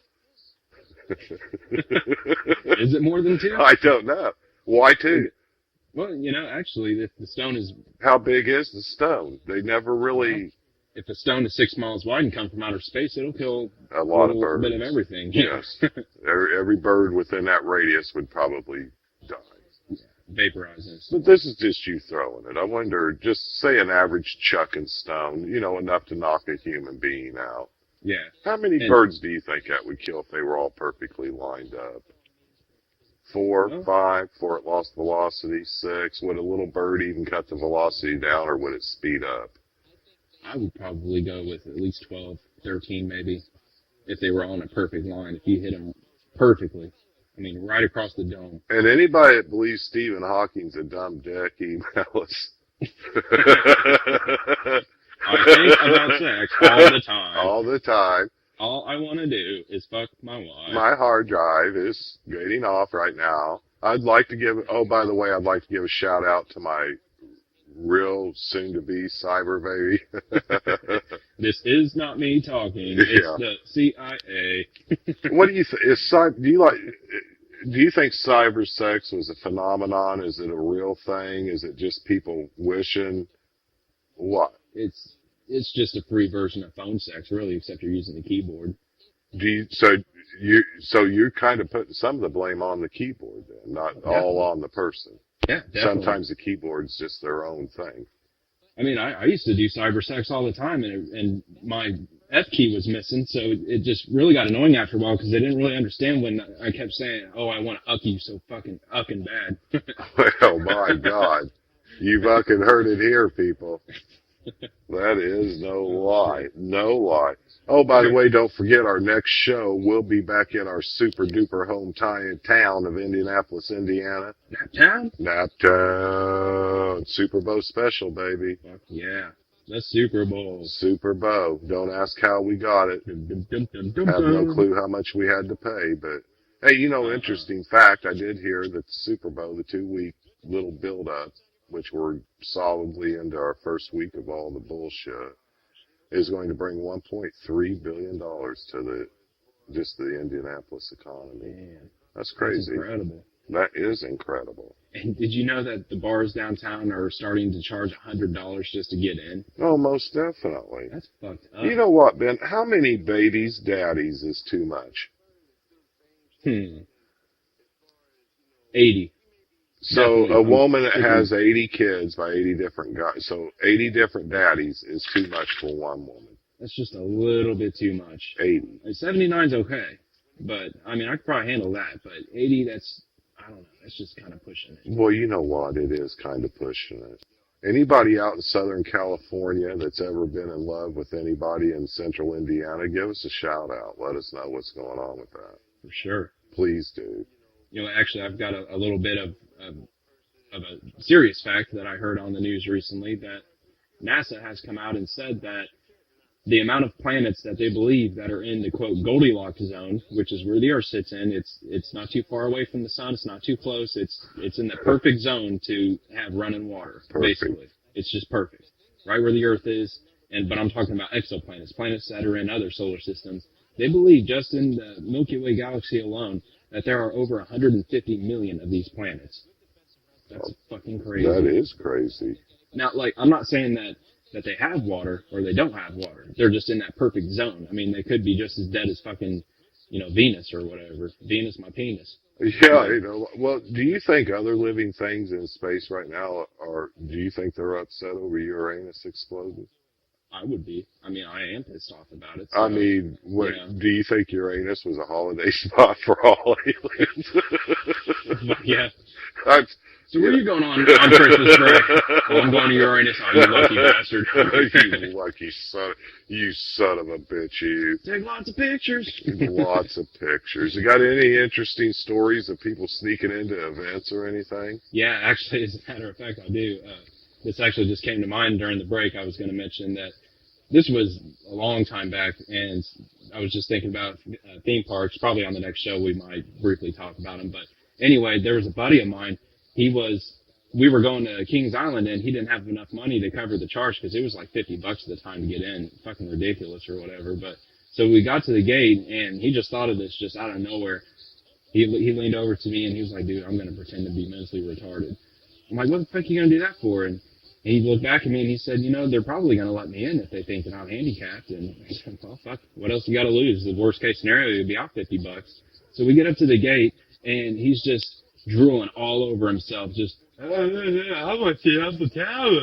Is it more than 2? I don't know. Why 2? Well, actually, the stone is... How big is the stone? They never really... If a stone is 6 miles wide and come from outer space, it'll kill a lot of birds. A bit of everything. Yes. Every bird within that radius would probably die. Yeah, vaporizes. But this is just you throwing it. I wonder, just say an average chuck and stone, enough to knock a human being out. Yeah. How many birds do you think that would kill if they were all perfectly lined up? 4, 5, before it lost velocity, 6. Would a little bird even cut the velocity down, or would it speed up? I would probably go with at least 12, 13 maybe, if they were on a perfect line. If you hit them perfectly, I mean, right across the dome. And anybody that believes Stephen Hawking's a dumb dick, email us. I think about sex all the time. All the time. All I want to do is fuck my wife. My hard drive is getting off right now. I'd like to give, by the way, I'd like to give a shout out to my real soon-to-be cyber baby. This is not me talking. It's the CIA. What do you think? Do you think cyber sex was a phenomenon? Is it a real thing? Is it just people wishing? What? It's just a free version of phone sex, really, except you're using the keyboard. So you're kind of putting some of the blame on the keyboard then, not all on the person. Yeah, definitely. Sometimes the keyboard's just their own thing. I mean, I used to do cyber sex all the time, and my F key was missing, so it just really got annoying after a while because they didn't really understand when I kept saying, "Oh, I want to uck you so fucking ucking bad." Well, my God, you fucking heard it here, people. That is no lie. No lie. Oh, by the way, don't forget our next show. We'll be back in our super duper hometown of Indianapolis, Indiana. Naptown? Naptown. Super Bowl special, baby. Fuck yeah. The Super Bowl. Super Bowl. Don't ask how we got it. Have no clue how much we had to pay, but hey, interesting fact, I did hear that the Super Bowl, the 2-week little build-up, which we're solidly into our first week of all the bullshit, is going to bring $1.3 billion to the Indianapolis economy. Man, that's crazy. That's incredible. That is incredible. And did you know that the bars downtown are starting to charge $100 just to get in? Oh, most definitely. That's fucked up. You know what, Ben? How many babies' daddies is too much? 80. So definitely. A woman that has 80 kids by 80 different guys, so 80 different daddies is too much for one woman. That's just a little bit too much. 80. 79's okay, but, I mean, I could probably handle that, but 80, I don't know, that's just kind of pushing it. Well, you know what, it is kind of pushing it. Anybody out in Southern California that's ever been in love with anybody in Central Indiana, give us a shout out. Let us know what's going on with that. For sure. Please do. Actually, I've got a little bit of a serious fact that I heard on the news recently, that NASA has come out and said that the amount of planets that they believe that are in the, quote, Goldilocks zone, which is where the Earth sits in, it's not too far away from the sun, it's not too close, it's in the perfect zone to have running water, basically. It's just perfect. Right where the Earth is, but I'm talking about exoplanets, planets that are in other solar systems. They believe just in the Milky Way galaxy alone that there are over 150 million of these planets. That's fucking crazy. That is crazy. Now, I'm not saying that they have water or they don't have water. They're just in that perfect zone. I mean, they could be just as dead as fucking, Venus or whatever. Venus, my penis. Yeah, well, do you think other living things in space right now do you think they're upset over Uranus exploding? I would be. I mean, I am pissed off about it. So, I mean, do you think Uranus was a holiday spot for all aliens? Yeah. So where are you going on Christmas break? Oh, I'm going to Uranus. Oh, you lucky bastard. You lucky you son of a bitch, you. Take lots of pictures. Lots of pictures. You got any interesting stories of people sneaking into events or anything? Yeah, actually, as a matter of fact, I do. This actually just came to mind during the break. I was going to mention that this was a long time back, and I was just thinking about theme parks. Probably on the next show we might briefly talk about them. But anyway, there was a buddy of mine. We were going to Kings Island, and he didn't have enough money to cover the charge because it was like $50 at the time to get in. Fucking ridiculous or whatever. But so we got to the gate, and he just thought of this just out of nowhere. He leaned over to me, and he was like, "Dude, I'm going to pretend to be mentally retarded." I'm like, "What the fuck are you going to do that for?" And he looked back at me and he said, "They're probably going to let me in if they think that I'm handicapped." And I said, "Well, fuck, what else you got to lose? The worst case scenario would be out $50." So we get up to the gate, and he's just drooling all over himself, just, "I want to see up the tower."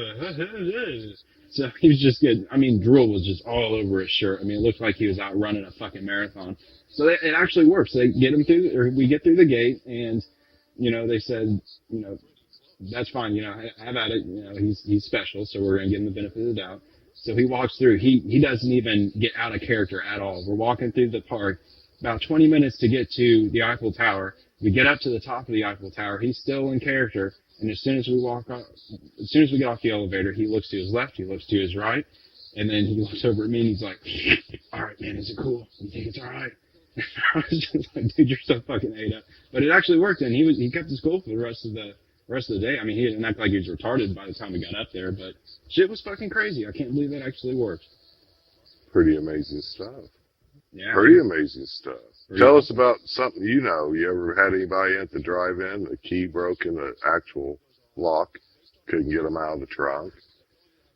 So he was just getting, I mean, drool was just all over his shirt. I mean, it looked like he was out running a fucking marathon. So it actually works. They get him through, or we get through the gate, and, you know, they said, you know, that's fine, you know, have at it. You know, he's special, so we're going to give him the benefit of the doubt. So he walks through. He doesn't even get out of character at all. We're walking through the park, about 20 minutes to get to the Eiffel Tower. We get up to the top of the Eiffel Tower. He's still in character. And as soon as we get off the elevator, he looks to his left, he looks to his right, and then he looks over at me and he's like, all right, man, is it cool? You think it's all right? I was just like, dude, you're so fucking ate up. But it actually worked, and he kept his cool for the rest of the day. I mean, he didn't act like he was retarded by the time we got up there, but shit was fucking crazy. I can't believe it actually worked. Pretty amazing stuff. Yeah. Pretty amazing stuff. Tell us about something you know. You ever had anybody at the drive-in, the key broke in the actual lock, couldn't get them out of the trunk?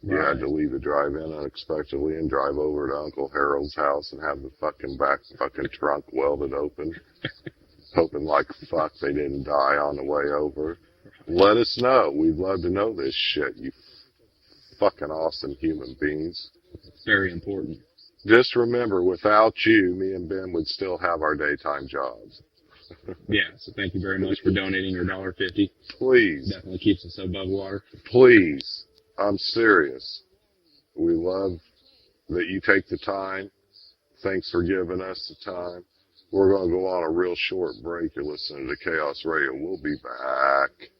You had to leave the drive-in unexpectedly and drive over to Uncle Harold's house and have the fucking back fucking trunk welded open, hoping like fuck they didn't die on the way over. Let us know. We'd love to know this shit, you fucking awesome human beings. It's very important. Just remember, without you, me and Ben would still have our daytime jobs. Yeah, so thank you very much for donating your $1.50. Please. Definitely keeps us above water. Please. I'm serious. We love that you take the time. Thanks for giving us the time. We're going to go on a real short break. You're listening to Chaos Radio. We'll be back.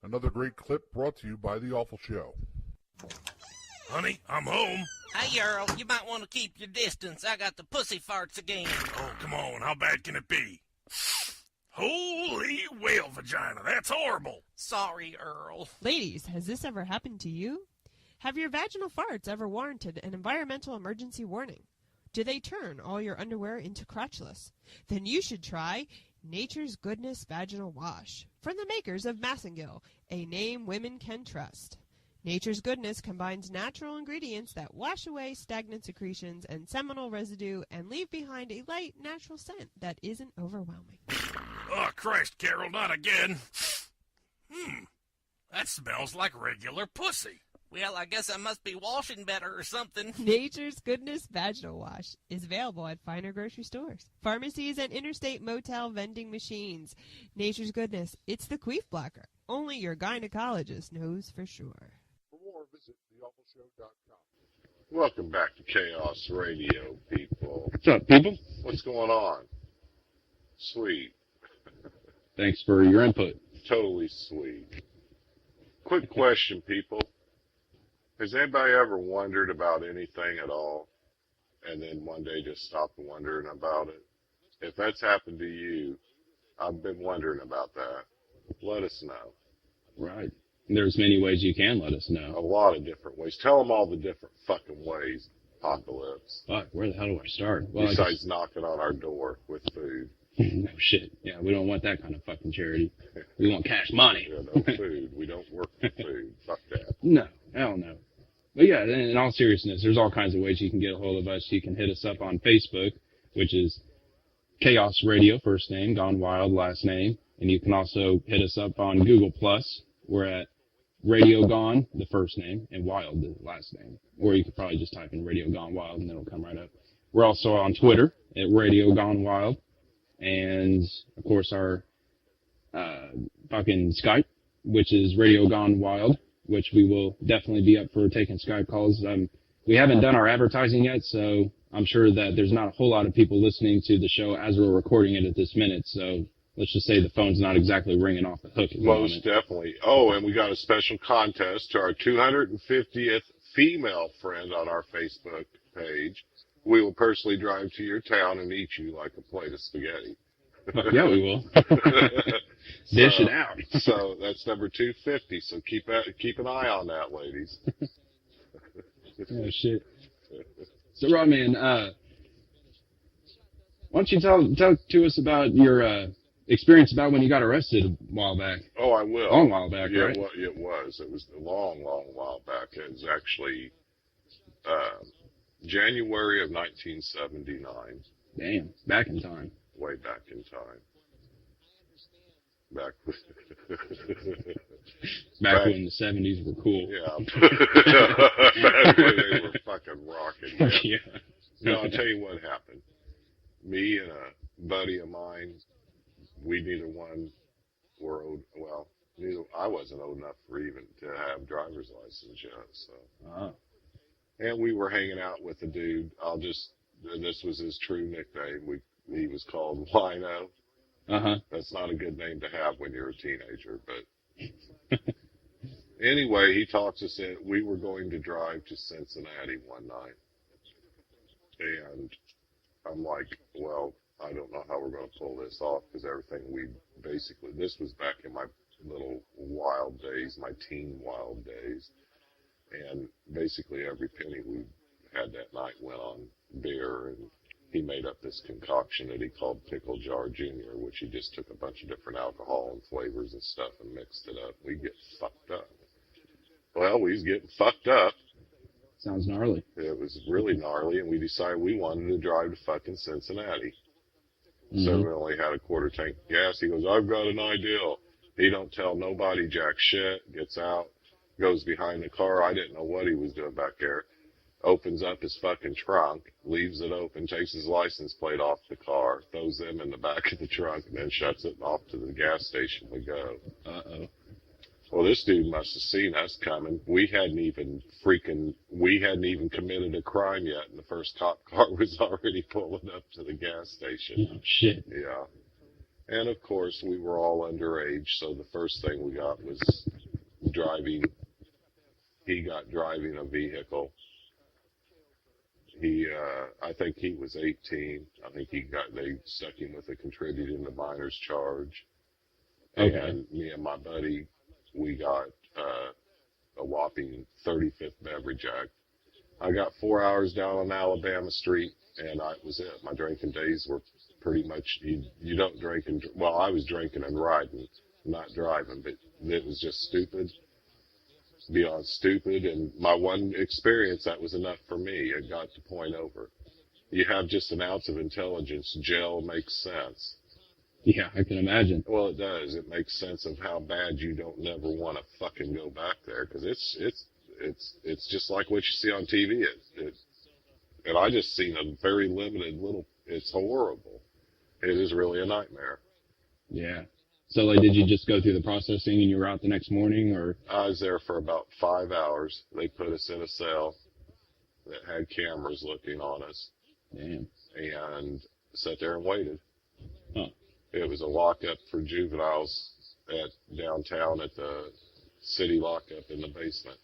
Another great clip brought to you by The Awful Show. Honey, I'm home. Hey, Earl, you might want to keep your distance. I got the pussy farts again. Oh, come on. How bad can it be? Holy whale vagina. That's horrible. Sorry, Earl. Ladies, has this ever happened to you? Have your vaginal farts ever warranted an environmental emergency warning? Do they turn all your underwear into crotchless? Then you should try Nature's Goodness Vaginal Wash from the makers of Massengill, a name women can trust. Nature's Goodness combines natural ingredients that wash away stagnant secretions and seminal residue and leave behind a light, natural scent that isn't overwhelming. Oh, Christ, Carol, not again. That smells like regular pussy. Well, I guess I must be washing better or something. Nature's Goodness Vaginal Wash is available at finer grocery stores, pharmacies, and interstate motel vending machines. Nature's Goodness, it's the queef blocker. Only your gynecologist knows for sure. For more, visit theawfulshow.com. Welcome back to Chaos Radio, people. What's up, people? What's going on? Sweet. Thanks for your input. Totally sweet. Quick question, people. Has anybody ever wondered about anything at all, and then one day just stopped wondering about it? If that's happened to you, I've been wondering about that. Let us know. Right. There's many ways you can let us know. A lot of different ways. Tell them all the different fucking ways, Apocalypse. Fuck, where the hell do I start? Well, besides knocking on our door with food. No shit. Yeah, we don't want that kind of fucking charity. We want cash money. Yeah, no food. We don't work for food. Fuck that. No, hell no. But yeah, in all seriousness, there's all kinds of ways you can get a hold of us. You can hit us up on Facebook, which is Chaos Radio, first name, Gone Wild, last name. And you can also hit us up on Google+. We're at Radio Gone, the first name, and Wild, the last name. Or you could probably just type in Radio Gone Wild, and it'll come right up. We're also on Twitter at Radio Gone Wild. And, of course, our fucking Skype, which is Radio Gone Wild, which we will definitely be up for taking Skype calls. We haven't done our advertising yet, so I'm sure that there's not a whole lot of people listening to the show as we're recording it at this minute. So let's just say the phone's not exactly ringing off the hook at the moment. Most definitely. Oh, and we got a special contest to our 250th female friend on our Facebook page. We will personally drive to your town and eat you like a plate of spaghetti. Yeah, we will. Dish it out. So that's number 250. So keep an eye on that, ladies. Oh, shit. So, Rodman, why don't you talk to us about your experience about when you got arrested a while back? Oh, I will. A long while back, yeah, right? Yeah, it was. It was a long, long while back. It was actually January of 1979. Damn, back in time. Way back in time. Back when the 70s were cool. Yeah. Back when they were fucking rocking. Yeah. No, I'll tell you what happened. Me and a buddy of mine, we neither one were old, well, I wasn't old enough for even to have driver's license yet, so. Uh-huh. And we were hanging out with a dude, this was his true nickname, he was called Lino. Uh-huh. That's not a good name to have when you're a teenager, but anyway, he talks us in. We were going to drive to Cincinnati one night, and I'm like, well, I don't know how we're going to pull this off because this was back in my little wild days, my teen wild days, and basically every penny we had that night went on beer, and he made up this concoction that he called Pickle Jar Jr., which he just took a bunch of different alcohol and flavors and stuff and mixed it up. We'd get fucked up. Well, we was getting fucked up. Sounds gnarly. It was really gnarly, and we decided we wanted to drive to fucking Cincinnati. Mm-hmm. So we only had a quarter tank of gas. He goes, I've got an idea. He don't tell nobody jack shit, gets out, goes behind the car. I didn't know what he was doing back there. Opens up his fucking trunk, leaves it open, takes his license plate off the car, throws them in the back of the trunk, and then shuts it, and off to the gas station we go. Uh-oh. Well, this dude must have seen us coming. We hadn't even committed a crime yet, and the first cop car was already pulling up to the gas station. Oh, shit. Yeah. And, of course, we were all underage, so the first thing we got was driving. He got driving a vehicle. I think he was 18. I think they stuck him with a contributing to minors charge. Okay. And me and my buddy, we got a whopping 35th beverage act. I got 4 hours down on Alabama Street, and that was it. My drinking days were pretty much, you don't drink well, I was drinking and riding, not driving, but it was just stupid. Beyond stupid, and my one experience, that was enough for me. It got to point over. You have just an ounce of intelligence, gel makes sense. Yeah, I can imagine. Well, it does. It makes sense of how bad you don't never want to fucking go back there, because it's just like what you see on TV. And I just seen a very limited little. It's horrible. It is really a nightmare. Yeah. So, like, did you just go through the processing and you were out the next morning, or? I was there for about 5 hours. They put us in a cell that had cameras looking on us. Damn. And sat there and waited. Huh. It was a lockup for juveniles at downtown at the city lockup in the basement.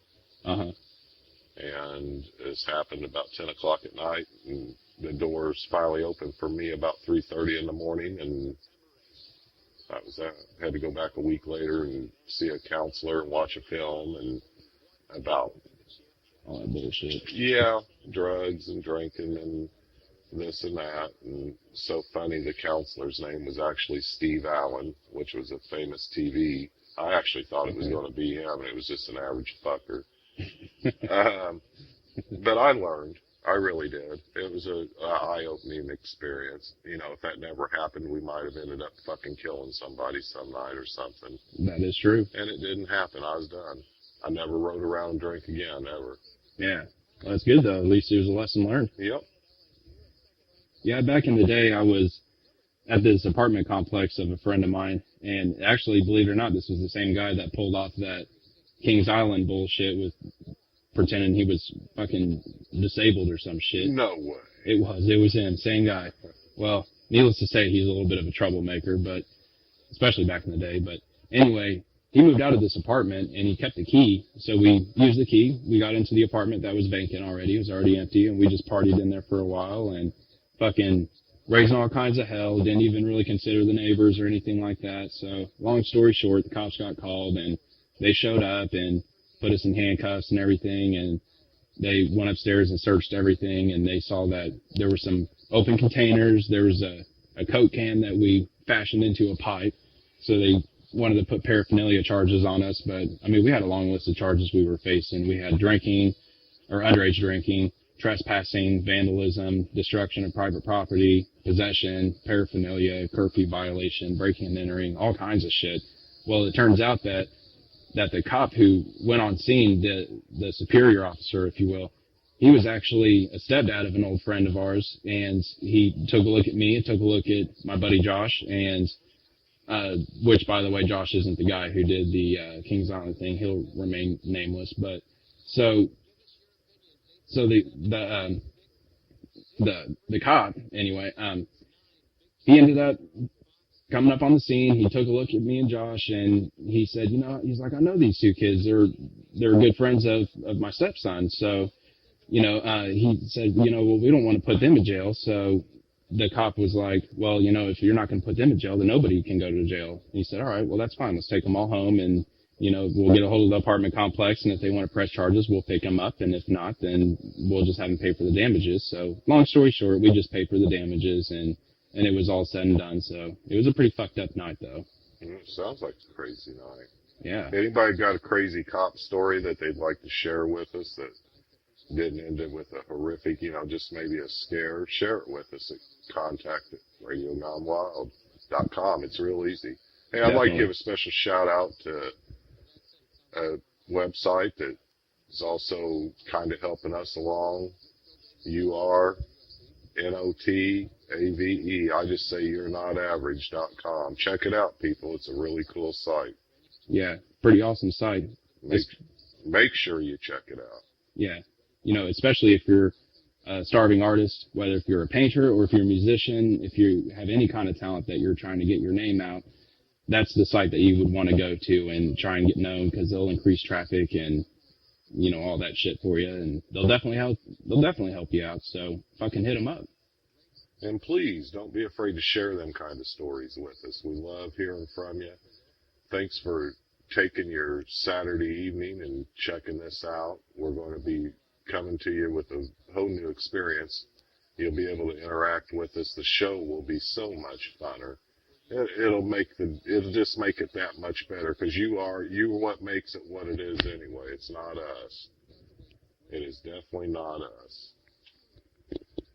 Uh-huh. And this happened about 10 o'clock at night, and the doors finally opened for me about 3:30 in the morning, and that was that. I had to go back a week later and see a counselor and watch a film and about all that bullshit. Yeah, drugs and drinking and this and that. And so funny, the counselor's name was actually Steve Allen, which was a famous TV. I actually thought it was going to be him, and it was just an average fucker. But I learned. I really did. It was a eye-opening experience. You know, if that never happened, we might have ended up fucking killing somebody some night or something. That is true. And it didn't happen. I was done. I never rode around and drank again, ever. Yeah. Well, that's good, though. At least there's a lesson learned. Yep. Yeah, back in the day, I was at this apartment complex of a friend of mine, and actually, believe it or not, this was the same guy that pulled off that Kings Island bullshit with pretending he was fucking disabled or some shit. No way. It was him, same guy. Well, needless to say, he's a little bit of a troublemaker, but especially back in the day. But anyway, he moved out of this apartment and he kept the key. So we used the key. We got into the apartment that was vacant already. It was already empty, and we just partied in there for a while and fucking raising all kinds of hell. Didn't even really consider the neighbors or anything like that. So long story short, the cops got called and they showed up and put us in handcuffs and everything, and they went upstairs and searched everything, and they saw that there were some open containers. There was a Coke can that we fashioned into a pipe, so they wanted to put paraphernalia charges on us, but, I mean, we had a long list of charges we were facing. We had drinking, or underage drinking, trespassing, vandalism, destruction of private property, possession, paraphernalia, curfew violation, breaking and entering, all kinds of shit. Well, it turns out that the cop who went on scene, the superior officer, if you will, he was actually a stepdad of an old friend of ours, and he took a look at me and took a look at my buddy Josh, and which, by the way, Josh isn't the guy who did the Kings Island thing. He'll remain nameless, but so the cop, anyway, he ended up coming up on the scene. He took a look at me and Josh, and he said, he's like, I know these two kids. They're good friends of my stepson. So, he said, well, we don't want to put them in jail. So the cop was like, well, if you're not going to put them in jail, then nobody can go to jail. And he said, all right, well, that's fine. Let's take them all home, and, we'll get a hold of the apartment complex, and if they want to press charges, we'll pick them up. And if not, then we'll just have them pay for the damages. So long story short, we just paid for the damages, and it was all said and done. So it was a pretty fucked up night, though. Sounds like a crazy night. Yeah. Anybody got a crazy cop story that they'd like to share with us that didn't end it with a horrific, just maybe a scare? Share it with us at contact@radiogonwild.com. It's real easy. Hey, I'd like to give a special shout out to a website that is also kind of helping us along. URNOTAVE. I just say you're not average.com. Check it out, people. It's a really cool site. Yeah, pretty awesome site. Make sure you check it out. Yeah. Especially if you're a starving artist, whether if you're a painter or if you're a musician, if you have any kind of talent that you're trying to get your name out, that's the site that you would want to go to and try and get known, because they'll increase traffic and, all that shit for you, and they'll definitely help you out. So fucking hit them up. And please don't be afraid to share them kind of stories with us. We love hearing from you. Thanks for taking your Saturday evening and checking this out. We're going to be coming to you with a whole new experience. You'll be able to interact with us. The show will be so much funner. It'll just make it that much better, because you're what makes it what it is anyway. It's not us. It is definitely not us.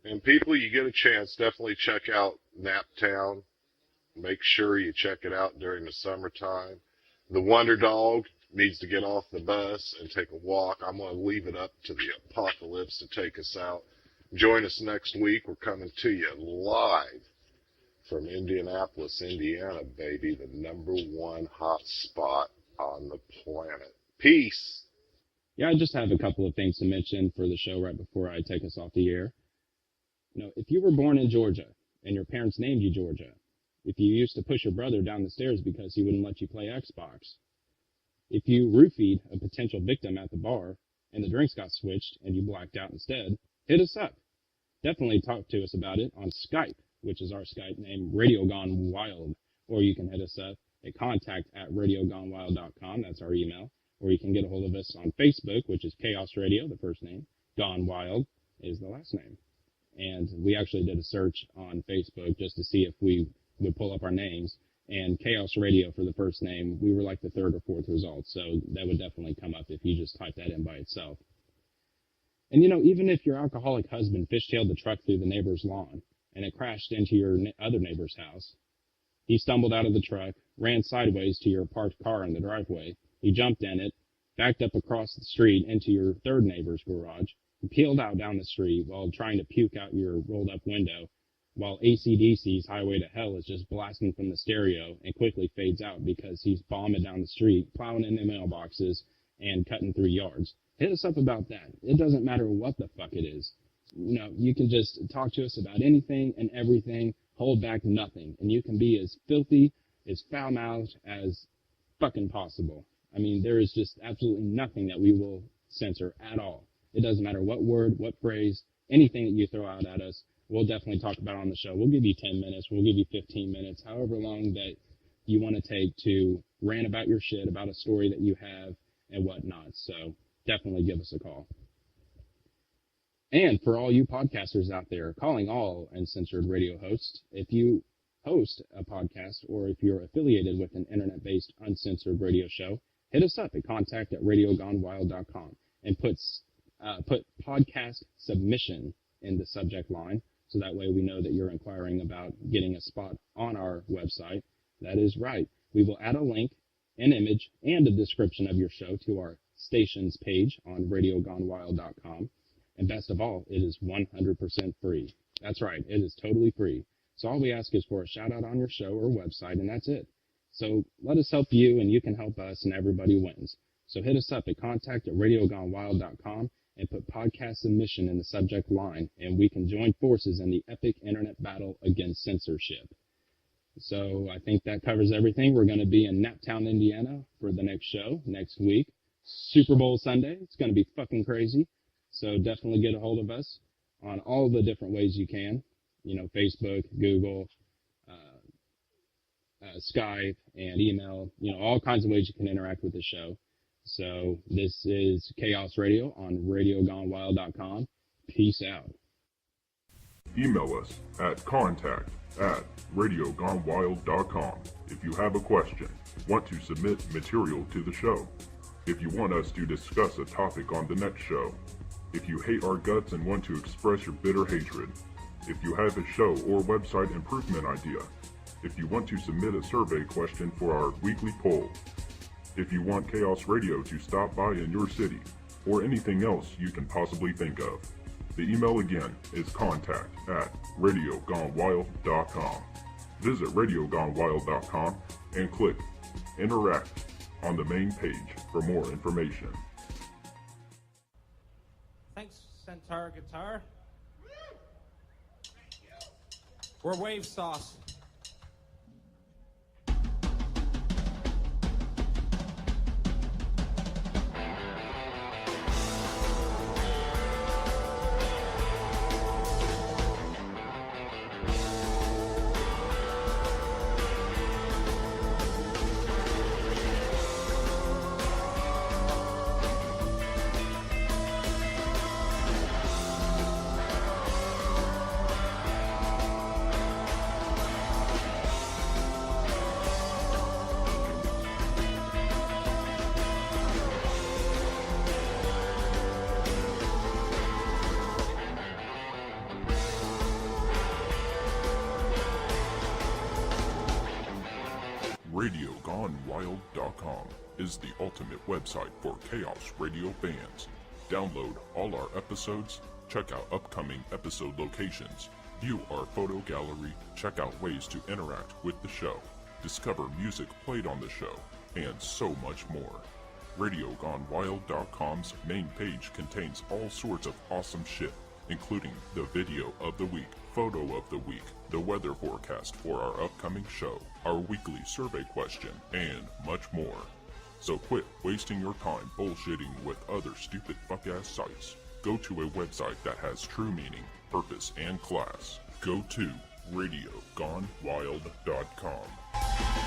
And people, you get a chance, definitely check out Naptown. Make sure you check it out during the summertime. The Wonder Dog needs to get off the bus and take a walk. I'm going to leave it up to the Apocalypse to take us out. Join us next week. We're coming to you live from Indianapolis, Indiana, baby, the #1 hot spot on the planet. Peace. Yeah, I just have a couple of things to mention for the show right before I take us off the air. If you were born in Georgia and your parents named you Georgia, if you used to push your brother down the stairs because he wouldn't let you play Xbox, if you roofied a potential victim at the bar and the drinks got switched and you blacked out instead, hit us up. Definitely talk to us about it on Skype, which is our Skype name, Radio Gone Wild, or you can hit us up at contact@radiogonewild.com. That's our email. Or you can get a hold of us on Facebook, which is Chaos Radio, the first name. Gone Wild is the last name. And we actually did a search on Facebook just to see if we would pull up our names. And Chaos Radio for the first name, we were like the third or fourth result. So that would definitely come up if you just type that in by itself. And even if your alcoholic husband fishtailed the truck through the neighbor's lawn and it crashed into your other neighbor's house, he stumbled out of the truck, ran sideways to your parked car in the driveway, he jumped in it, backed up across the street into your third neighbor's garage, and peeled out down the street while trying to puke out your rolled-up window, while AC/DC's Highway to Hell is just blasting from the stereo and quickly fades out because he's bombing down the street, plowing in the mailboxes, and cutting through yards. Hit us up about that. It doesn't matter what the fuck it is. You can just talk to us about anything and everything, hold back nothing, and you can be as filthy, as foul-mouthed as fucking possible. I mean, there is just absolutely nothing that we will censor at all. It doesn't matter what word, what phrase, anything that you throw out at us, we'll definitely talk about on the show. We'll give you 10 minutes, we'll give you 15 minutes, however long that you want to take to rant about your shit, about a story that you have, and whatnot. So definitely give us a call. And for all you podcasters out there, calling all uncensored radio hosts, if you host a podcast or if you're affiliated with an internet-based uncensored radio show, hit us up at contact@radiogonewild.com and put put podcast submission in the subject line, so that way we know that you're inquiring about getting a spot on our website. That is right. We will add a link, an image, and a description of your show to our stations page on radiogonewild.com. And best of all, it is 100% free. That's right, it is totally free. So all we ask is for a shout out on your show or website, and that's it. So let us help you, and you can help us, and everybody wins. So hit us up at contact@radiogonewild.com and put podcast submission in the subject line, and we can join forces in the epic internet battle against censorship. So I think that covers everything. We're going to be in Naptown, Indiana for the next show next week. Super Bowl Sunday. It's going to be fucking crazy. So definitely get a hold of us on all the different ways you can. You know, Facebook, Google, Skype, and email. You know, all kinds of ways you can interact with the show. So this is Chaos Radio on radiogonewild.com. Peace out. Email us at contact@radiogonewild.com if you have a question, want to submit material to the show, if you want us to discuss a topic on the next show, if you hate our guts and want to express your bitter hatred, if you have a show or website improvement idea, if you want to submit a survey question for our weekly poll, if you want Chaos Radio to stop by in your city, or anything else you can possibly think of. The email again is contact@radiogonewild.com. Visit radiogonewild.com and click Interact on the main page for more information. Thanks, Centaur Guitar. We're Wave Sauce. RadioGoneWild.com is the ultimate website for Chaos Radio fans. Download all our episodes, check out upcoming episode locations, view our photo gallery, check out ways to interact with the show, discover music played on the show, and so much more. RadioGoneWild.com's main page contains all sorts of awesome shit, including the video of the week, photo of the week, the weather forecast for our upcoming show, our weekly survey question, and much more. So quit wasting your time bullshitting with other stupid fuck-ass sites. Go to a website that has true meaning, purpose, and class. Go to RadioGoneWild.com.